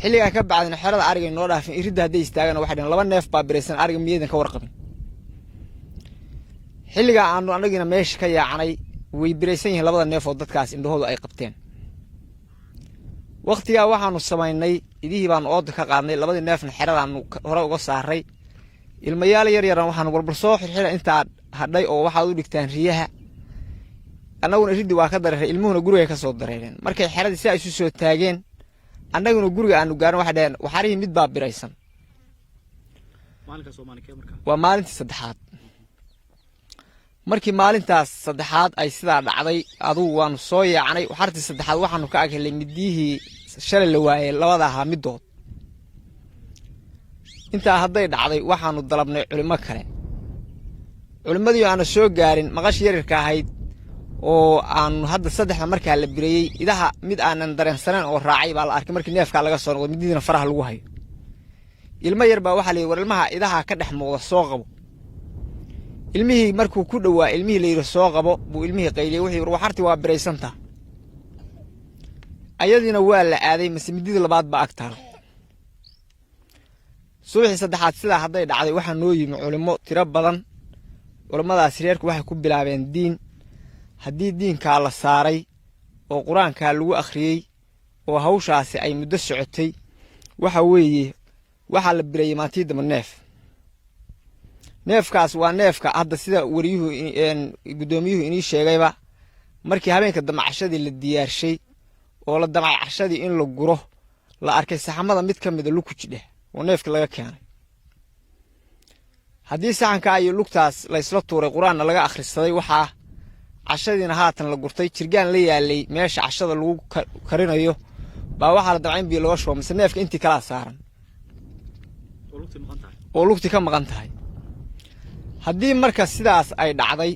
Speaker 4: xilligaa ka bacdina xerada ariga noo dhaafin iridda hadday istaagana waxay dhaheen 2 neef baa biraysan ariga miyaydan ka warqabin xilligaa aanu anagina meesha ka yaacnay way biraysan yihiin 2 neef oo dadkaas indhahoodu ay qabteen waqtigaa waxaanu samaynay idihii baanu ooda ka qaadnay 2 neefna xeradaanu hore uga saaray ilmayaal yar yaran waxaanu walbal soo xirxira intaa hadhay oo waxaad u dhigtaan riyaha annaguna iriddi waa ka dareeray ilmuhuna guriga ka soo dareereen markay xeradii si ay isu soo taageen annaguna guriga aanu gaarin waxa dhaheen waxarihii mid baa biraysan waa maalintii saddexaad markii maalintaas saddexaad ay sidaa dhacday adugu waanu soo yaacnay waxartii saddexaad waxaanu ka ag helay midiyihii shalay la waayey 2 ahaa midood intaa hadday dhacday waxaanu dalabnay culimo kale culimadii aanu soo gaarin maqash yarirka ahayd oo aanu hadda 3 markaa la bireeyay idaha mid aanan dareensaneen oo raacay baa la arkay markii neefka laga soo noqday midina faraha lagu hayo ilmo yar baa waxa la yiri war ilmaha idaha ka dhex muuqda soo qabo ilmihii markuu ku dhawaa ilmihii la yiri soo qabo buu ilmihii qayliyay wixii waxartii waa bireysanta ayadina waa la aaday mas'uuliyadii labaad baa agtaal suuxi saddexaad sida hadday dhacday waxa noo yimi culimo tiro badan culimadaas reerku waxay ku bilaabeen diin haddii diinka la saaray oo quraanka lagu akhriyay oo hawshaasi ay muddo socotay waxa weeye waxa la bireeyay maantii dama neefkaas waa neefka hadda sida wariyuhu gudoomiyuhu inii sheegayba markii habeenka damacashadii la diyaarshay oo la damacashadii in la guro la arkay saxamada mid kamid ah luku jidhe oo neefka laga keenay haddii saxanka ay lugtaas la isla tuuray quraanna laga akhrisaday waxa cashadiina haatan la gurtay jirgaan la yaalay meesha cashada lagu karinayo baa waxa la damcayn bii loo shubo mise neefka intii kala saaran oo lugti ka maqan tahay haddii marka sidaas ay dhacday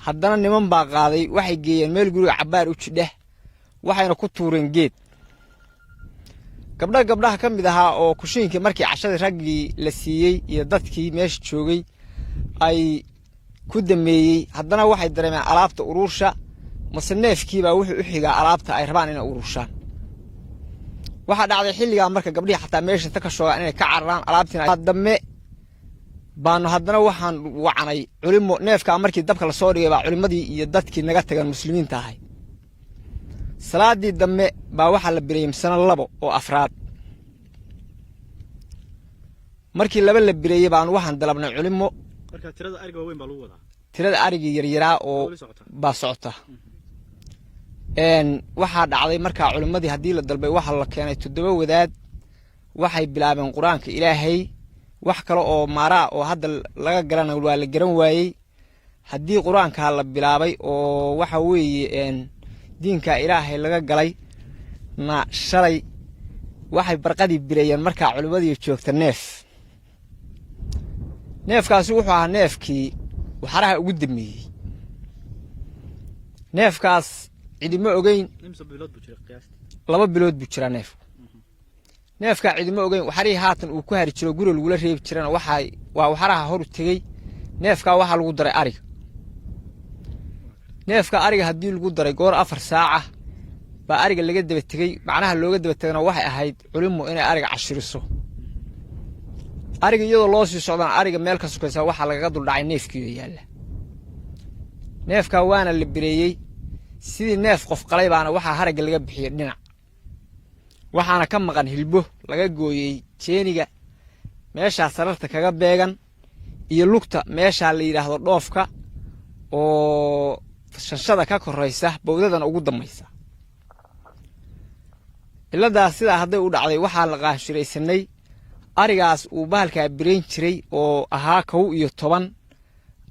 Speaker 4: haddana niman baa qaaday waxay geeyeen meel guriga cabaar u jidhe waxayna ku tuureen geed gabdhaha ka mid ahaa oo kushiinkii markii cashadii raggii la siiyey iyo dadkii meesha joogay ay ku dameeyey haddana waxay dareemeen alaabta urursha mase neefkiibaa wuxuu u xigaa alaabta ay rabaan inay ururshaan waxaa dhacday xilligaa marka gabdhihii xataa meesha inta ka shoogaan inay ka cararaan alaabtiina dambe baanu haddana waxaan wacnay culimo neefkaa markii dabka la soo dhigay baa culimadii iyo dadkii naga tagan muslimiinta ahay salaadii dambe baa waxaa la bireeyay sano 2 oo afraad markii 2 la bireeyay baan waxaan dalabnay culimo
Speaker 1: marka tirada ariga weyn baa lagu wadaa
Speaker 4: tirada ariga yaryaraa oo baa socota waxaa dhacday markaa culimadii haddii la dalbay waxa la keenay 7 wadaad waxay bilaabeen quraanka ilaahay wax kale oo maaraa oo hadda laga garanayo waa la garan waayey haddii quraanka la bilaabay oo waxa weeye diinka ilaahay laga galay na shalay waxay barqadii bireeyeen markaa culimadii joogta neefkaasi wuxuu ahaa neefkii waxaraha ugu dameeyey neefkaas cidima ogeyn 2 bilood buu jiraa neefka cidima ogeyn waxarii haatan uu ku hari jiro guri lagu reebi jirana waa waxaraha hor u tagay neefka waxa lagu daray ariga neefka ariga haddii lagu daray goor 4 saac baa ariga laga daba tagay macnaha looga daba tagana waxay ahayd culimo inay ariga cashiriso ariga iyadoo loo sii socdaan ariga meel ka sukaysa waxa laga dul dhacay neefkii yaala neefka waana la bireeyay sidii neef qof qalay baana waxa haraga laga bixiyay dhinac waxaana ka maqan hilbo laga gooyay jeeniga meesha sararta kaga beegan iyo lugta meesha la yiraahdo dhoofka oo shashada ka koraysa bowdadan ugu dambaysa iladaas sida hadday u dhacday waxa la qaashiraysanay arigaas uu bahalka bireen jiray oo ahaa 11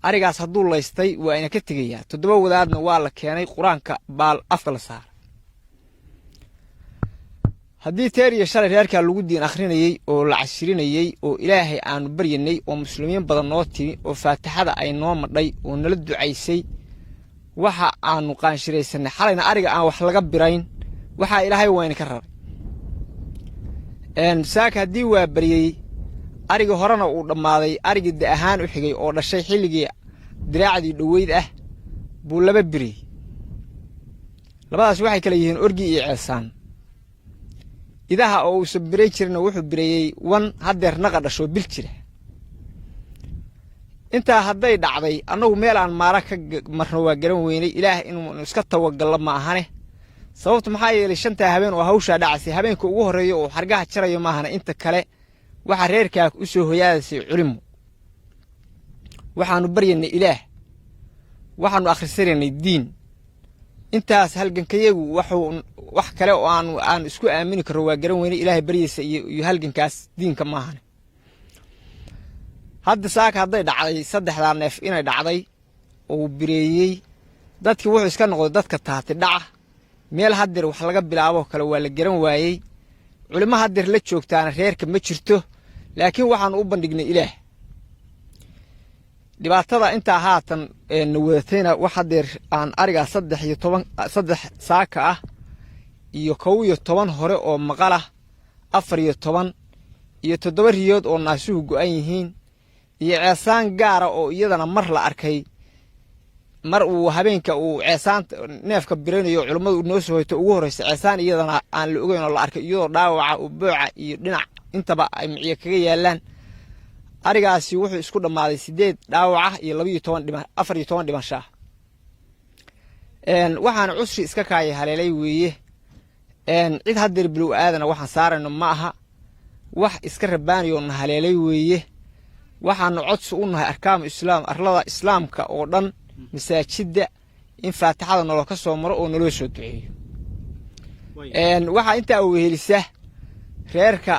Speaker 4: arigaas hadduu laystay waa ina ka tagayaa 7 wadaadna waa la keenay quraanka baal afka la saar haddii teer iyo shalay reerka lagu diin akhrinayay oo la cashirinayay oo ilaahay aanu baryanay oo muslimiin badan noo timi oo faatixada ay noo madhay oo nala ducaysay waxa aanu qaanshiraysanay xalayna ariga aan wax laga birayn waxa ilaahay wayna ka raray saaka haddii waa bariyay ariga horena uu dhammaaday arigii da ahaan u xigay oo dhashay xilligii diraacdii dhaweyd ah buu 2 biriyay labadaas waxay kala yihiin orgi iyo ceesaan idaha oo uusan biray jirna wuxuu bireeyey wan haddeer naqa dhasho bil jira intaa hadday dhacday annagu meel aan maara ka marno waa garan weynay ilaah inuu iska tawagallo ma ahane sababtu maxaa yeelay shantaa habeen oo hawshaa dhacaysay habeenka ugu horreeya oo xargaha jarayo maahana inta kale waxaa reerkaa u soo hoyaadaysay culimo waxaannu baryaynay ilaah waxaannu akhrisanaynay diin intaas halgankayagu wax kale oo aan isku aamini karro waa garan weynay ilaahay baryaysa iyo halgankaas diinka maahane hadda saaka hadday dhacday saddexdaa neef inay dhacday oo bireeyey dadkii wuxuu iska noqday dadka taati dhaca meel haddeer wax laga bilaaboo kale waa la garan waayey culimo haddeer la joogtaana reerka ma jirto laakiin waxaannu u bandhignay ilaah dhibaatada intaa haatan na wadatayna wax haddeer aan arigaa 3 saaka ah iyo 11 hore oo maqalah 14 iyo 7 riyood oo naasuhu go'an yihiin iyo ceesaan gaara oo iyadana mar la arkay mar uu habeenka uu ceesaanta neefka biranayo culimadu noo soo hoyto ugu horeysa ceesaan iyadana aan la ogeyn oo la arkay iyadoo dhaawaca u booca iyo dhinac intaba ay miciye kaga yaalaan arigaasi wuxuu isku dhammaaday 8 dhaawaca iyo 14 dhimasho waxaan cusri iska kaaya haleelay weeye cid haddeer bilow aadana waxaan saarayno ma aha wax iska rabaanayo na haleelay weeye waxaanu codsi u nahay arkaam islaam arlada islaamka oo dhan masaajidda in faatixada nolol ka soo maro oo nolol soo duceeyo waxa inta uu helisa reerka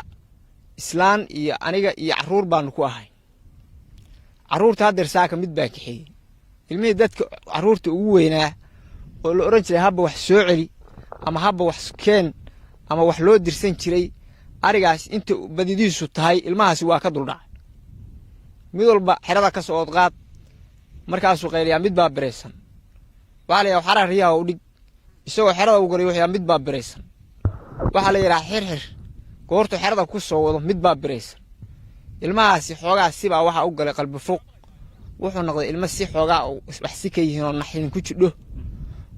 Speaker 4: islaan iyo aniga iyo caruur baan ku ahay caruurta haddeer saaka mid baa kaxeeyey ilmihii dadka caruurta ugu weynaa oo la oran jiray habba wax soo celi ama habba wax keen ama wax loo dirsan jiray arigaas inta badidiisu tahay ilmahaasi waa ka duldhacay mid walba xerada ka soo odqaad markaasuu qayliyaa mid baa biraysan waxaa la yidhaha xarar riyaha u dhig isagoo xerada u goray wuxuu mid baa biraysan waxaa la yidhaha xirxir goortuu xerada ku soo wado mid baa biraysan ilmahaasi xoogaa sibaa waxaa u galay qalbi fuuq wuxuu noqday ilmo si xoogaa wax si ka yihiin oo naxin ku jidho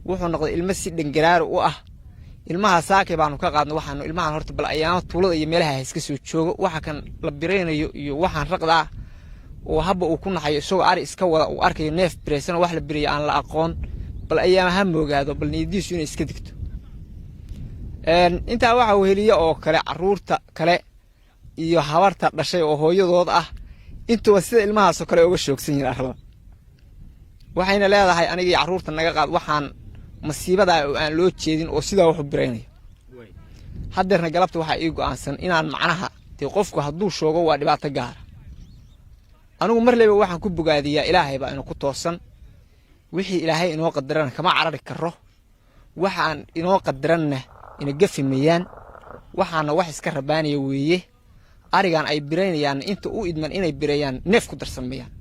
Speaker 4: wuxuu noqday ilmo si dhangaraari u ah ilmaha saakay baanu ka qaadnay waxaanu ilmahan horta bal ayaama tuulada iyo meelaha iska soo joogo waxa kan la biraynayo iyo waxaan raqdaa oo habba uu ku naxayo isagoo ari iska wada uu arkayo neef biraysan wax la birayo aan la aqoon bal ayaamaha moogaado bal niyadiisu inay iska digto intaa waxa uu heliya oo kale caruurta kale iyo habarta dhashay oo hooyadood ah intuba sida ilmahaasoo kale uga shoogsan yihiin arlada waxayna leedahay anigii caruurta naga qaad waxaan masiibada oo aan loo jeedin oo sidaa wax u biraynayo haddeerna galabta waxaa ii go'aansan inaan macnaha dee qofku hadduu shoogo waa dhibaato gaara anigu mar leba waxaan ku bogaadiyaa ilaahay baa inuu ku toosan wixii ilaahay inoo qadarana kama carari karo waxaan inoo qadaranna ina gafi mayaan waxaana wax iska rabaanaya weeye arigan ay biraynayaan inta u idman inay birayaan neef ku darsamayaan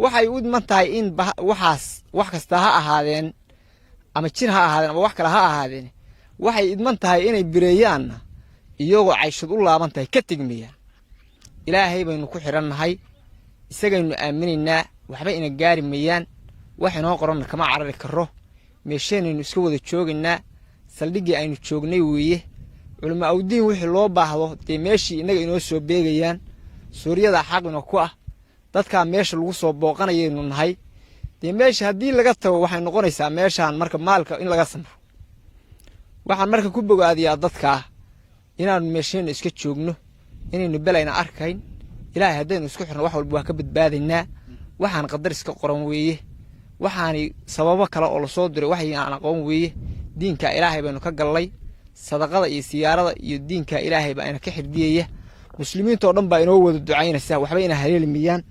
Speaker 4: waxay u idman tahay in waxaas wax kasta ha ahaadeen ama jin ha ahaadeen ama wax kale ha ahaadeen waxay idman tahay inay bireeyaanna iyagoo cayshad u laaban tahay ka tegmayaan ilaahay baynu ku xirannahay isagaynu aaminaynaa waxba ina gaari mayaan wax inoo qoranna kama carari karo meesheenaynu iska wada joogaynaa saldhiggii aynu joognay weeye culimo awdiin wixii loo baahdo dee meeshii innaga inoo soo beegayaan suuriyada xaqina ku ah dadkaa meesha lagu soo booqanayaynu nahay dee meesha haddii laga tago waxay noqonaysaa meeshaan marka maalka in laga samro waxaan marka ku bogaadiyaa dadkaa inaannu meesheenna iska joogno inaynu belayna arkayn ilaahay haddaynu isku xirno wax walba waa ka badbaadaynaa waxaan qadar iska qoran weeye waxaani sababo kale oo lasoo diray waxay aan aqoon weeye diinka ilaahay baynu ka gallay sadaqada iyo siyaarada iyo diinka ilaahay baa ina ka xirdiyaya muslimiinta oo dhan baa inoo wada ducaynaysaa waxba ina haleeli miyaan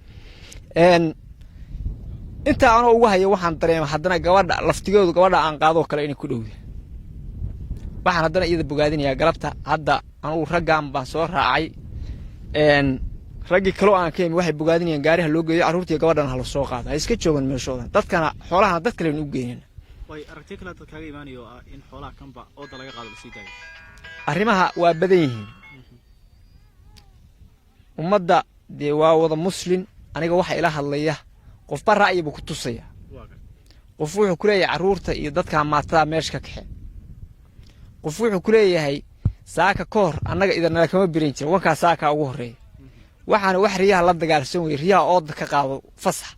Speaker 4: inta anoo ugu haya waxaan dareema haddana gabadha laftigoodu gabadha aan qaadoo kale inay ku dhowda waxaan haddana iyada bogaadinayaa galabta hadda anugu raggaan baan soo raacay raggii kaloo aan ka imi waxay bogaadinayaan gaariha loo geeyo carruurtii gabadhana ha la soo qaado ha iska joogan meeshoodan dadkana xoolahana dad kalenu u geynana
Speaker 1: way aragtay kale dad kaaga imaanayo in xoolaha kanba ooda laga qaado la sii daayo
Speaker 4: arrimaha waa badan yihiin ummadda dee waa wada muslin aniga waxa ila hadlaya qofba ra'yi buu ku tusaya qof wuxuu ku leeyahay carruurta iyo dadka maatada meesha ka kaxe qof wuxuu ku leeyahay saaka ka hor annaga idanala kama birin jira wankaa saaka ugu horreeya waxaana wax riyaha la dagaalsan weye riyaha ooda ka qaado fasax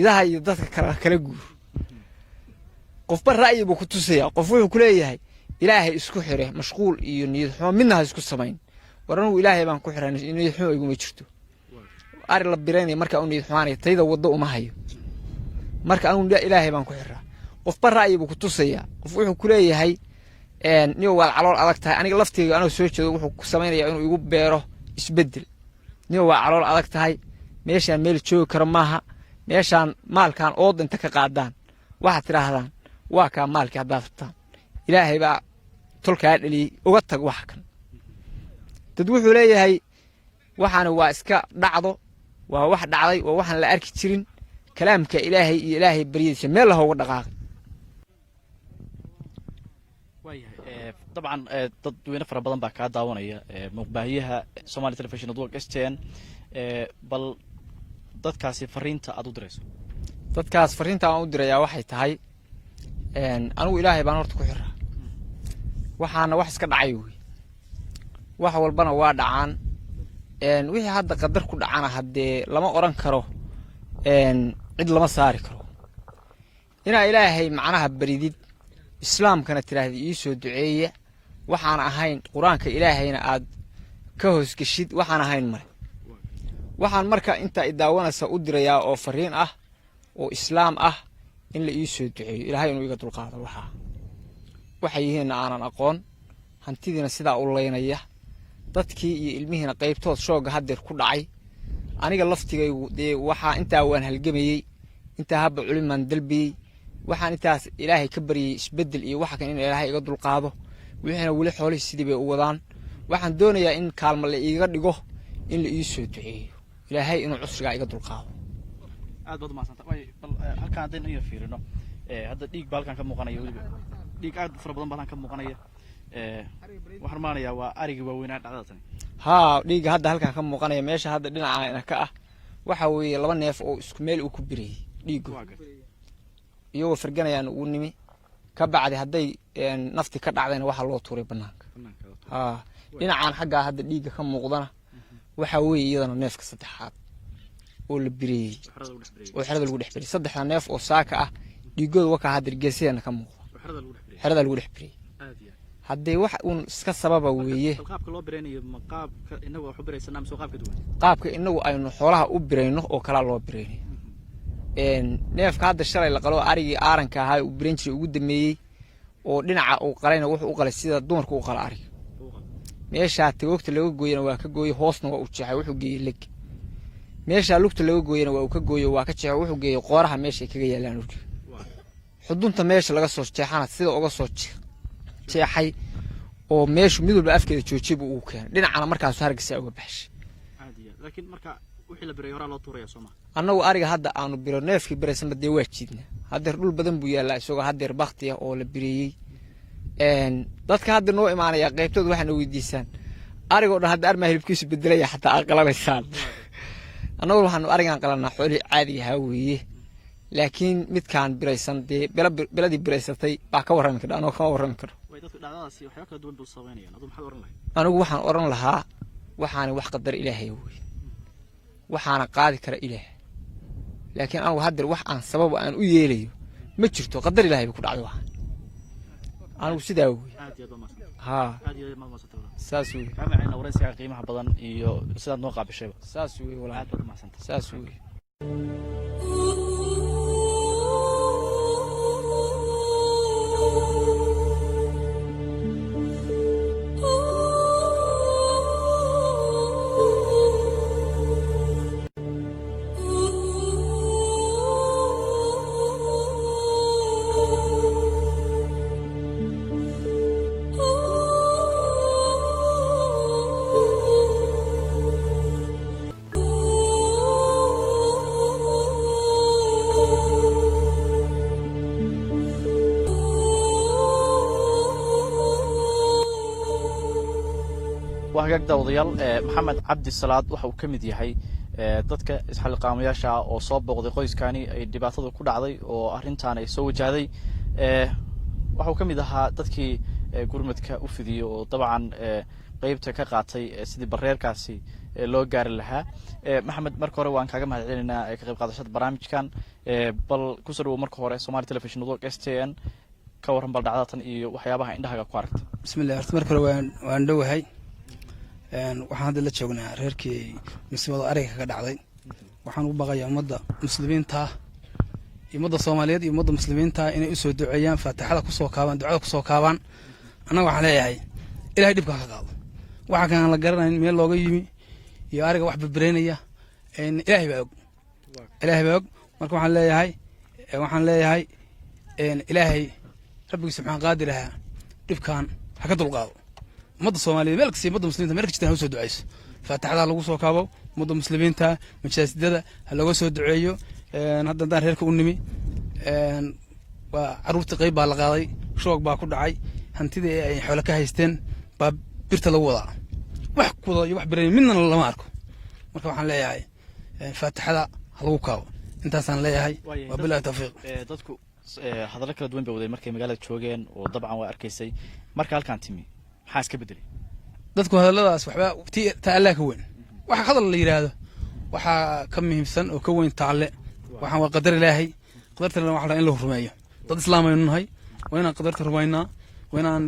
Speaker 4: idaha iyo dadka kala guur qofba ra'yi buu ku tusaya qof wuxuu ku leeyahay ilaahay isku xire mashquul iyo niyad xumo midna ha isku samayn waran ilaahay baan ku xiray niyad xumo iguma jirto ari la bireynay marka uu niyad xumaanay tayda wado uma hayo marka anu ilaahay baan ku xiraa qofba ra'yi buu ku tusaya qof wuxuu ku leeyahay niyo waa calool adag tahay aniga laftiga anoo soo jeedo wuxuu ku sameeyaa inuu igu beero isbedel niyo waa calool adag tahay meeshaan meel joogi karo maaha meeshaan maalkan oo inta ka qaadaan waxa tiraahdaan waa ka maalkii haddaad rabtaan ilaahay baa tolkaa dhaliyay uga tag wax kan dad wuxuu leeyahay waxaana waa iska dhacdo waa wax dhacday oo waxaan la arki jirin kalaamka ilaahay iyo ilaahay bariyadiisa meel la hooga dhaqaaqay
Speaker 1: طبعا dadweyne fara badan baa kaa daawanaya muuqbaahiyaha Somali Television Network STN bal dadkaasi fariinta aad u dirayso
Speaker 4: dadkaas fariinta aan u dirayaa waxay tahay anigu ilaahay baan horta ku xiraa waxaana wax iska dhacay weey wax walbana waa dhacaan wixii hadda qadar ku dhacana hadee lama oran karo cid lama saari karo ina ilaahay macnaha baridid islaamkana tiraahdi ii soo duceeya waxaan ahayn quraanka ilaahayna aad ka hoos gashid waxaan ahayn mar waxaan marka inta idaawanaysa u dirayaa oo fariin ah oo islaam ah in la ii soo duceeyo ilaahay inuu iga dulqaado waxay yihiin aanan aqoon hantidiina sidaa u leynaya dadkii iyo ilmihiina qaybtood shooga hadeer ku dhacay aniga laftigaygu waxa inta waan halgamayay inta haba culiman dalbiyay waxaan intaas ilaahay ka bariyay isbedel iyo waxa kan in ilaahay iga dulqaado wixina wali xoolihii sidii bay u wadaan waxaan doonayaa in kaalmo la iiga dhigo in la ii soo duceeyo ilaahay inuu cusriga iga dulqaado
Speaker 1: aad baad maasanta way bal halkaan hadeen iyo fiirino hadda dhiig balkan ka muuqanaya waliba dhiig aad fara badan balkan ka muuqanaya waxaan maanayaa waa arigi waaweynaa dhacdada
Speaker 4: ha dhiig hadda halkaan ka muuqanaya meesha hadda dhinaca ka ah waxa weeye laba neef oo isku meel uu ku biriyay dhiig iyo farganayaan ugu nimi ka bacdi haday nafti ka dhacdayna waxa loo tuuray banaanka ha dhinacaan xagga hadda dhiiga ka muuqdana waxa weeye iyadana neefka saddexaad oo la biriyay oo xirada lagu dhexbiriyay saddexda neef oo saaka ah dhiigooda waka hadda geesiyana ka muuqda xirada lagu dhexbiriyay hadday wax uun iska sababa weeye
Speaker 1: qaabka loo bireynayo qaabka inagu wax u bireysanaa mise qaabka duwan
Speaker 4: qaabka inagu aynu xoolaha u bireyno oo kala loo bireynayo neefka hadda shalay la qalo arigii aaranka ahaa uu birin jiray ugu dameeyay oo dhinaca uu qalayna wuxuu u qalay sida dumarku u qala ariga meesha tagoogta laga gooyana waa ka gooyay hoosna waa u jeexay wuxuu geeyay leg meesha lugta laga gooyana waa uu ka gooyay waa ka jeexay wuxuu geeyay qooraha meesha kaga yaalaan u xudunta meesha laga soo jeexana sida uga soo jeexay oo meeshu mid walba afkeeda joojib uu keenay dhinacana markaas hargeysa uga baxshay
Speaker 1: laakiin marka wixii la biray hore loo tuuraya Soomaa
Speaker 4: annagu ariga hadda aanu biro neefkii biraysan badee waa jiidna hadeer dhul badan buu yaalaa isagoo hadeer baqtiya oo la biriyay dadka hadda noo imaanaya qaybtood waxaana weydiisaan ariga oo dhan hadda arma hilibkiisu bedelaya xataa aqalaysaan annagu waxaanu arigan qalanaa xooli caadi ah weeye laakiin midkaan biraysan dee beladii biraysatay baa ka warrami kara anoo kama warrami karo
Speaker 1: way dadku dhacdadaasi waxyaabo kala duwan buu sameynayaan aduu maxaad oran lahayd
Speaker 4: anigu waxaan oran lahaa waxaana wax qadar ilaahay weeye waxaana qaadi kara ilaahay laakiin anigu hadeer wax aan sabab aan u yeelayo ma jirto qadar ilaahay ku dhacday waxaan anigu sidaa weeye ha saas weeye
Speaker 1: kama ayna waraysiga qiimaha badan iyo sidaad noo qaabishayba
Speaker 4: saas weeye walaal saas weeye
Speaker 1: وهاجك داوديال محمد عبد الصلاة وحو كمد يحي dadka isxilqaamayaasha oo soo booqday qoyskani ay dhibaatada ku dhacday oo arintan ay soo wajahday waxuu kamid ahaa dadkii gurmadka u fidiyo oo dabcan qaybta ka qaatay sidii bareerkaasi loo gaari lahaa maxamed marka hore waan kaaga mahad celinaynaa ka qayb qaadashada barnaamijkan bal ku soo dhawow marka hore Somali Television Network STN ka waran bal dhacdatan iyo waxyaabaha indhahaga ku aragtay
Speaker 5: bismillaah horta marka hore waan dhowahay waxaan hadda la joognaa reerkii muslimada ariga ka dhacday waxaan u baqayaa ummadda muslimiinta ummadda Soomaaliyeed iyo ummadda muslimiinta inay u soo duceeyaan faatixada ku soo kaabaan ducada ku soo kaabaan anaga waxaan leeyahay ilaahay dhibka ka qaado waxa kan la garanayn meel looga yimi iyo ariga wax babreynaya ilaahay baa og marka waxaan leeyahay ilaahay rabbiga subxaan qaadiraha dhibkan ha ka dulqaado ummadda Soomaaliyeed meel kasta ummadda muslimiinta meel kasta ha soo duceyso faatixada lagu soo kaabo ummadda muslimiinta majaasida ha laga soo duceeyo hadda reerka u nimi waa caruurta qayb baa la qaaday shoog baa ku dhacay hantidii ay xoolo ka haysteen baa birta lagu wadaa wax kuwada iyo wax bireen midna lama arko marka waxaan leeyahay faatixada ha lagu kaabo intaasaan leeyahay waa bilaahi tawfiiq
Speaker 1: dadku hadallo kala duwan bay waday markay magaalada joogeen oo dabcan waa arkaysay marka halkaan timi maxaa iska bedelay
Speaker 5: dadku hadalladaas waxba ta Allah ka weyn waxa hadal la yiraahdo waxa ka muhiimsan oo ka weyn taalle waxaan waa qadar ilaahay qadartana waxa in la rumeeyo dad islaamaynu nahay waa inaan qadarta rumaynaa waa inaan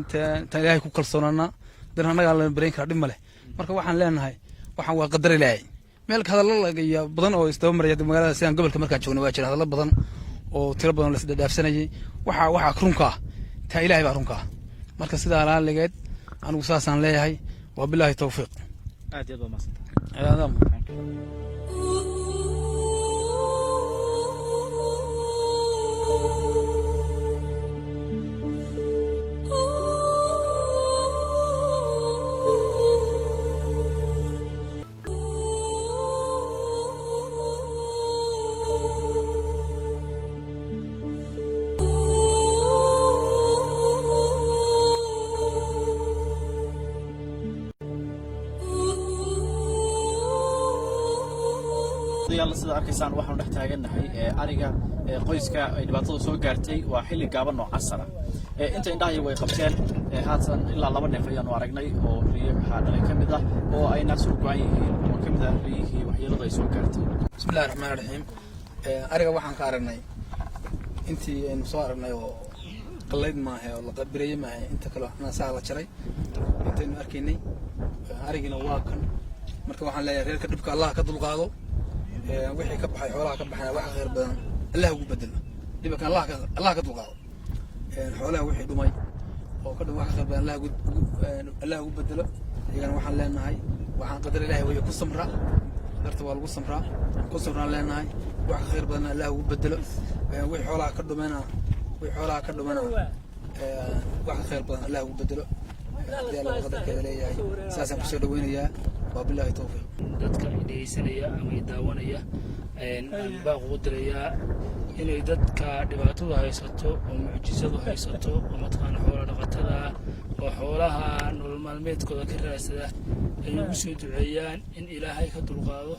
Speaker 5: ta ilaahay ku kalsoonaanaa dan anaga la bareen kara dhib male marka waxaan leenahay waxaan waa qadar ilaahay meel ka hadallo laga badan oo istaba maraya magaalada sidaan gobolka markaan joogno waa jira hadallo badan oo tiro badan la isdhaafsanayay waxa runka ta ilaahay baa runka marka sidaa la leeyahay anigu saasaan leeyahay waa bilaahi tawfiiq
Speaker 1: aad iyo aad yalla sida arkaysaan waxaan dhex taaganahay ariga qoyska ay dhibaatada soo gaartay waa xilli gaaban oo casara inta indhahay way qabteen haatan ilaa 2 neef ayaan aragnay oo riyaha dhalay kamid ah oo ay naas u go'an yihiin oo kamid ah riyihii waxyeelada ay soo gaartay
Speaker 5: bismillaahir rahmaanir rahiim ariga waxaan ka aragnay intii aynu soo aragnay oo qaleyd maahay oo la qabireeyay maahay inta kale waxna saa la jaray intaynu arkaynay arigina waa kan marka waxaan leeyahay reerka dhibka Allah ka dulqaado wixii ka baxay xoolaha ka baxay wax khayr badan Allah ugu bedelo dhibka Allah ka dulqaado xoolaha wixii dhumay oo ka dhum wax khayr badan Allah ugu bedelo iyagana waxaan leenahay waxaan qadar Ilaahay way ku samra darta waa lagu samra ku samra leenahay wax khayr badan Allah ugu bedelo wixii xoolaha ka dhumana wax khayr badan Allah ugu bedelo Allah qadarkeeda leeyahay saasan ku soo dhaweynayaa waa bilaahi tawfiiq
Speaker 3: dadka dhegeysanaya ama daawanaya baa ugu dirayaa inay dadka dhibaatada haysato oo mucjisadu haysato oo mataqaan xoolo dhaqatada oo xoolaha nolol maalmeedkooda ka raadsada ay ugu soo duceeyaan in Ilaahay ka dulqaado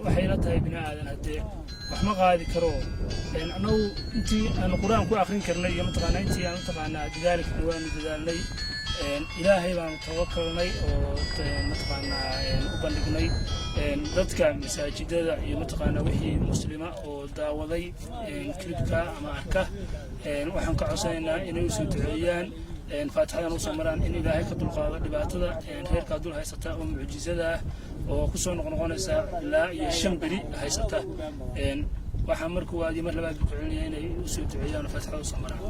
Speaker 3: waxay la tahay bini'aadan hadee wax ma qaadi karo anagu intii aan quraan ku akhrin karnay iyo mataqaan intii aan mataqaan dadaalka waan dadaalnay ilaahay baan tawakkalnay oo mataqaana u bandhignay dadka masaajidada iyo mataqaana wixii muslima oo daawaday klibka ama arka waxaan ka codsanaynaa inay u soo duceeyaan faatixadan u soo maraan in Ilaahay ka dulqaado dhibaatada reerka dul haysata oo mucjisada oo ku soo noqonaysa ilaa iyo 5 bari haysata waxaan markuu waadi mar labaad ku celinayay inay u soo duceeyaan faatixada u soo maraan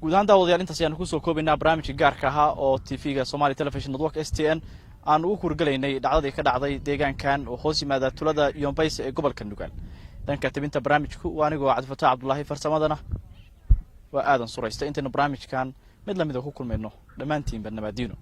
Speaker 1: guud ahaan daawadayaal intaas ayaan ku soo koobaynaa barnaamijka gaarka ah oo TV-ga Somali Television Network STN aan ugu kurgalaynay dhacdadii ka dhacday deegaankan oo hoos yimaada tulada Yombayse ee gobolka Nugaal dhanka tabinta barnaamijku waa anigoo Cabdifataax Cabdullaahi farsamadana waa aadan suraysta intaynu barnaamijkan mid lamid ah ku kulmayno dhamaantiin barnaamijyada